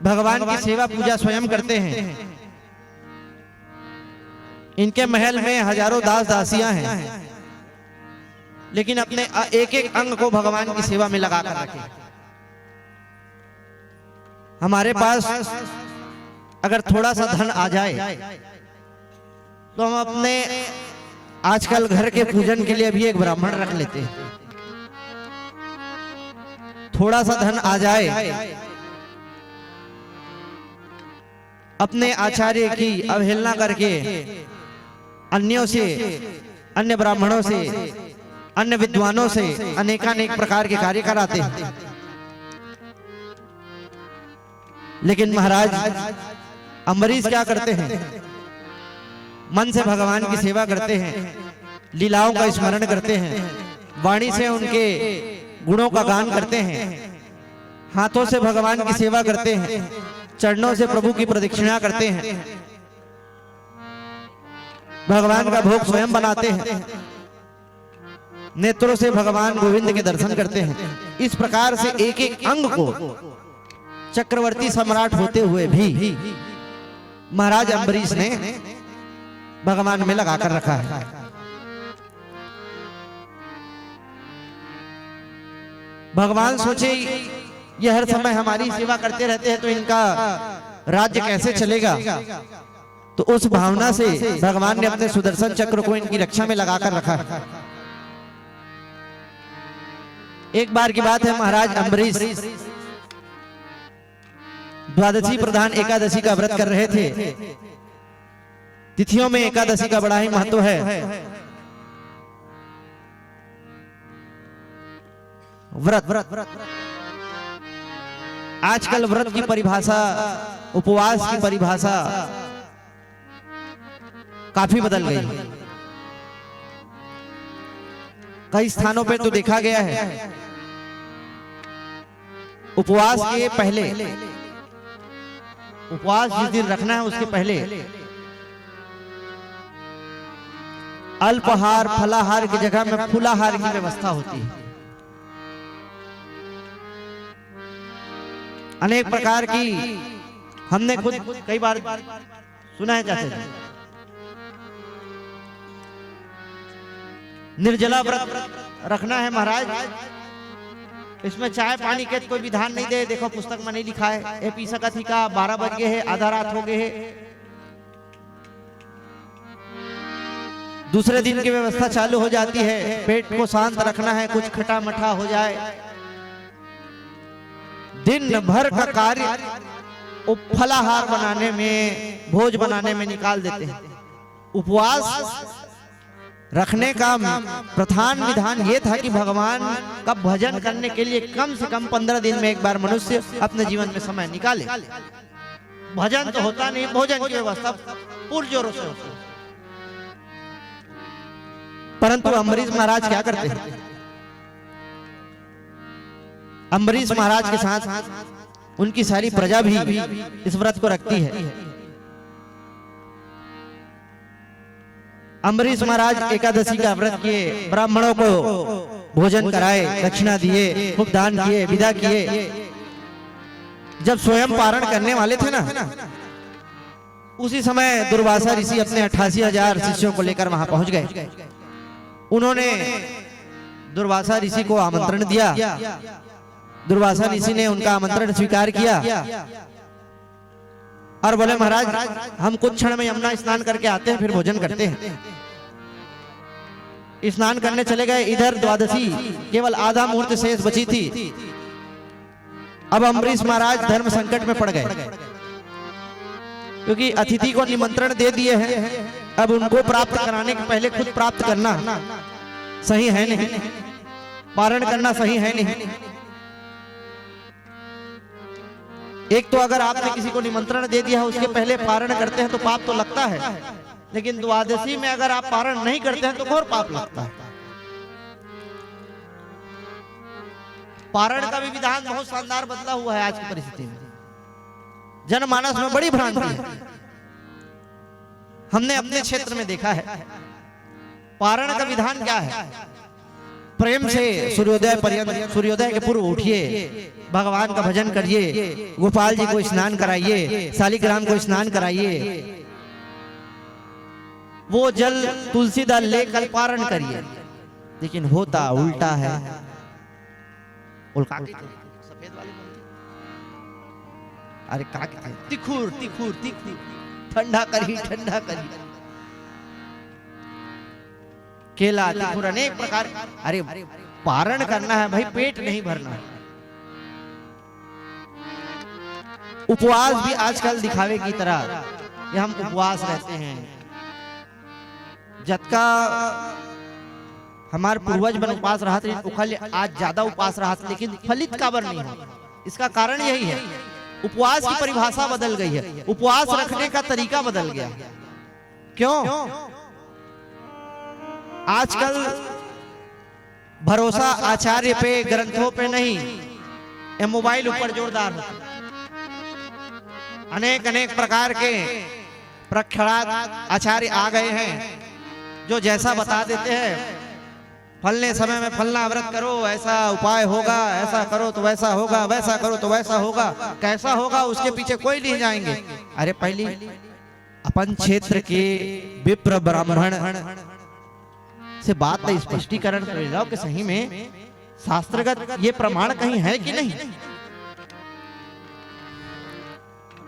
भगवान की सेवा पूजा स्वयं करते हैं। इनके महल में हजारों दास दासियां हैं, लेकिन अपने एक एक अंग को भगवान की सेवा में लगा कर रखे। हमारे पास अगर थोड़ा सा धन आ जाए तो हम अपने आजकल घर के पूजन के लिए भी एक ब्राह्मण रख लेते हैं। थोड़ा सा धन आ जाए अपने आचार्य की अवहेलना करके अन्यों से, अन्य ब्राह्मणों से, अन्य विद्वानों से अनेकानेक प्रकार के कार्य कराते हैं। लेकिन महाराज अम्बरीश क्या करते हैं? मन से भगवान की सेवा करते हैं, लीलाओं का स्मरण करते हैं, वाणी से उनके गुणों का गान करते हैं, हाथों से भगवान की सेवा करते हैं, चरणों से प्रभु की प्रदक्षिणा करते हैं, भगवान का भोग स्वयं बनाते हैं, नेत्रों से भगवान गोविंद के दर्शन करते हैं। इस प्रकार से एक एक अंग को चक्रवर्ती सम्राट होते हुए भी महाराज अम्बरीश ने भगवान में लगाकर रखा है। भगवान सोचे ये हर समय हमारी सेवा करते रहते हैं तो इनका राज्य कैसे चलेगा, तो उस भावना से भगवान ने अपने सुदर्शन चक्र को इनकी रक्षा में लगाकर रखा है। एक बार की बात है, महाराज अम्बरीश द्वादशी प्रधान एकादशी का व्रत कर रहे थे। तिथियों में एकादशी का बड़ा ही महत्व है। व्रत आजकल व्रत की परिभाषा, उपवास की परिभाषा काफी बदल गई है। कई स्थानों पे तो देखा गया है उपवास के पहले, उपवास जिस दिन रखना है उसके पहले अल्पाहार फलाहार की जगह में फूलाहार की व्यवस्था होती है। अनेक प्रकार की हमने खुद कई बार सुना है। चाचा निर्जला व्रत रखना है महाराज, इसमें चाय पानी के कोई विधान नहीं दे। देखो पुस्तक में नहीं लिखा है, ए पी सकत ही का 12 बज गए है, आधा रात हो गए है। दूसरे दिन की व्यवस्था चालू हो जाती है, पेट को शांत रखना है, कुछ खटा मठा हो जाए। दिन भर का कार्य फलाहार बनाने में, भोज बनाने में निकाल देते हैं। उपवास रखने का प्रधान विधान यह था कि भगवान का भजन करने के लिए कम से कम 15 दिन में एक बार मनुष्य अपने जीवन में समय निकाले। भजन तो होता नहीं, भोजन की व्यवस्था पूर्ण जोरों से होती है। परंतु अम्बरीश महाराज क्या करते हैं? अम्बरीश महाराज के साथ उनकी सारी प्रजा भी इस व्रत को रखती है। अम्बरीश महाराज एकादशी का व्रत किए, ब्राह्मणों को भोजन कराए, दक्षिणा दिए, खूब दान किए, विदा किए। जब स्वयं पारण करने वाले थे ना, उसी समय दुर्वासा ऋषि अपने 88,000 शिष्यों को लेकर वहां पहुंच गए। उन्होंने दुर्वासा ऋषि को आमंत्रण दिया। दुर्वासा ऋषि ने उनका आमंत्रण स्वीकार किया और बोले महाराज हम कुछ क्षण में यमुना स्नान करके आते हैं, फिर भोजन करते हैं। स्नान करने चले गए। इधर द्वादशी केवल आधा मुहूर्त शेष बची थी। अब अम्बरीश महाराज धर्म संकट में पड़ गए, क्योंकि अतिथि को निमंत्रण दे दिए हैं, अब उनको प्राप्त कराने के पहले खुद प्राप्त करना सही है नहीं, पारण करना सही है नहीं। एक तो अगर आपने किसी को निमंत्रण दे दिया है, उसके पहले पारण करते हैं तो पाप तो लगता है, लेकिन द्वादशी में अगर आप पारण नहीं करते हैं तो घोर पाप लगता है। पारण का भी विधान बहुत शानदार बदला हुआ है आज की परिस्थिति में। जनमानस में बड़ी भ्रांति है। हमने अपने क्षेत्र में देखा है पारण का विधान क्या है। प्रेम से सूर्योदय पर्यंत, सूर्योदय के पूर्व उठिए, भगवान का भजन करिए, गोपाल जी को स्नान कराइए, शालिग्राम को स्नान कराइए, वो जल तुलसी दल लेकर पारण करिए। लेकिन होता उल्टा है। सफेद वाले अरे का तिखुर तिखुर तिखुर, ठंडा करी ठंडा करी, केला तिखुर, अनेक प्रकार। अरे पारण करना है भाई, पेट नहीं भरना है। उपवास भी आजकल दिखावे की तरह ये हम उपवास रहते हैं। जतका हमारे पूर्वज बन उपवास रहा आज ज्यादा उपवास रहा, लेकिन फलित काबर नहीं हो। इसका कारण यही है, उपवास की परिभाषा बदल गई है, उपवास रखने का तरीका बदल गया। क्यों? आजकल भरोसा आचार्य पे, ग्रंथों पे नहीं, ये मोबाइल ऊपर जोरदार होता है। अनेक अनेक प्रकार के प्रख्यात आचार्य आ गए हैं जो जैसा बता देते हैं, फलने समय में फलना व्रत करो, ऐसा उपाय होगा, ऐसा करो तो वैसा होगा, वैसा करो तो वैसा होगा, कैसा होगा उसके पीछे कोई नहीं जाएंगे। अरे पहले अपन क्षेत्र के विप्र ब्राह्मण से बात का स्पष्टीकरण कर लो कि सही में शास्त्रगत ये प्रमाण कहीं है कि नहीं।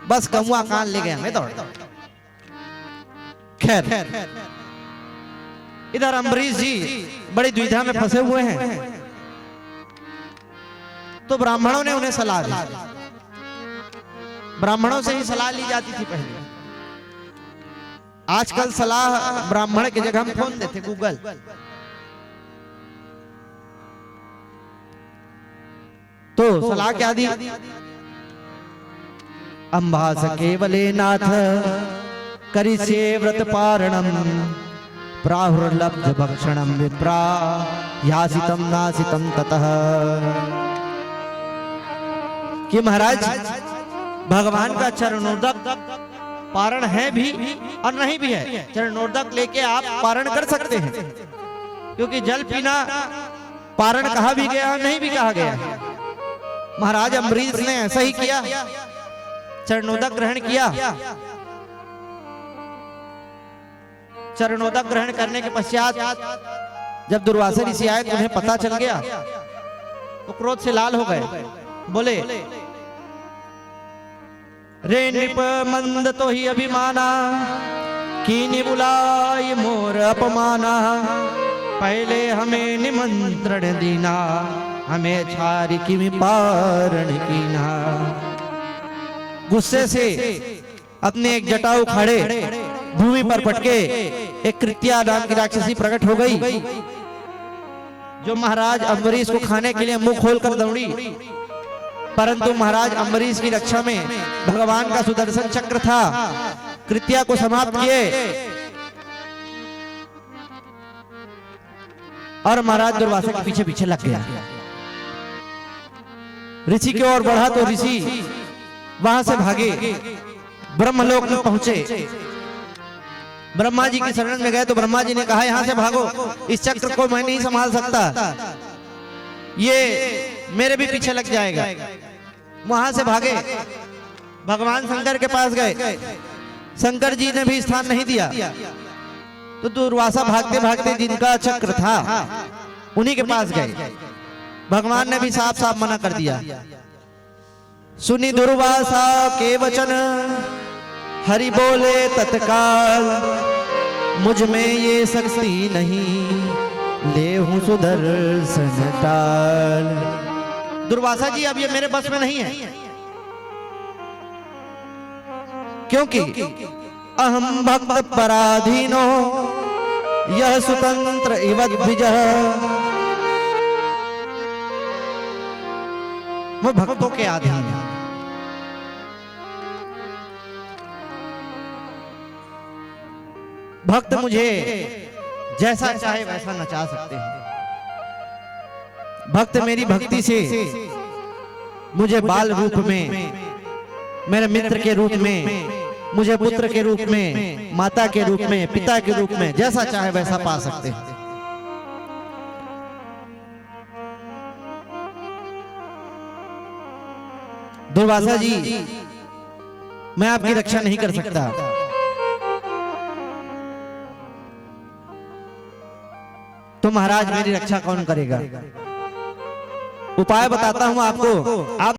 बस कमुआ कान ले गया मैं दौड़। खैर, इधर अम्बरीश जी बड़ी दुविधा में फंसे हुए हैं, तो ब्राह्मणों ने उन्हें सलाह दी। ब्राह्मणों से ही सलाह ली जाती थी पहले। आजकल सलाह ब्राह्मण की जगह हम फोन देते गूगल। तो सलाह क्या दी? अंबास केवले नाथ करिष्ये व्रत पारणम प्राहुर्लब्ध भक्षणम विप्रा यासितम नासितम ततः। कि महाराज भगवान का चरणोदक पारण है भी और नहीं भी है। चरणोदक लेके आप पारण कर सकते हैं, क्योंकि जल पीना पारण कहा भी गया और नहीं भी कहा गया। महाराज अम्बरीश ने ऐसा ही किया, चरणोदक ग्रहण किया। चरणोदक ग्रहण करने के पश्चात जब दुर्वासा ऋषि आए तो उन्हें पता चल गया, तो क्रोध से लाल हो गए। बोले, रे नृप मंद तो ही अभिमाना, कीनी बुलाय मोर अपमाना, पहले हमें निमंत्रण दीना, हमें छारी की पारण कीना। गुस्से से अपने एक जटा उखाड़े भूमि पर पटके एक कृत्या नाम की राक्षसी प्रकट हो गई, जो महाराज अम्बरीश को खाने के लिए मुंह खोलकर दौड़ी। परंतु महाराज अम्बरीश की रक्षा में भगवान का सुदर्शन चक्र था, कृत्या को समाप्त किए और महाराज दुर्वासा के पीछे पीछे लग गया। ऋषि की ओर बढ़ा तो ऋषि वहां से भागे, ब्रह्मलोक में पहुंचे। ब्रह्मा जी की शरण में गए तो ब्रह्मा जी ने कहा, यहां से भागो, इस चक्र को मैं नहीं संभाल सकता, ये मेरे भी पीछे लग जाएगा। वहां से भागे, भगवान शंकर के पास गए, शंकर जी ने भी स्थान नहीं दिया। तो दुर्वासा भागते भागते जिनका चक्र था उन्हीं के पास गए। भगवान ने भी साफ साफ मना कर दिया। सुनी दुर्वासा के वचन, हरि बोले तत्काल, मुझ में ये शक्ति नहीं, ले हूं सुदर्शन टाल। दुर्वासा जी अब ये मेरे बस में नहीं है, क्योंकि अहम भक्त पराधीनो यह स्वतंत्र इव द्विजः। मैं भक्तों के अधीन हूं। भक्त मुझे जैसा चाहे वैसा नचा सकते हैं। भक्त मेरी भक्ति से मुझे बाल रूप में, मेरे मित्र के रूप में, मुझे पुत्र के रूप में, माता के रूप में, पिता के रूप में, जैसा चाहे वैसा पा सकते हैं। दुर्वासा जी, मैं आपकी रक्षा नहीं कर सकता। तो महाराज मेरी रक्षा कौन करेगा? उपाय बताता हूं आपको। आप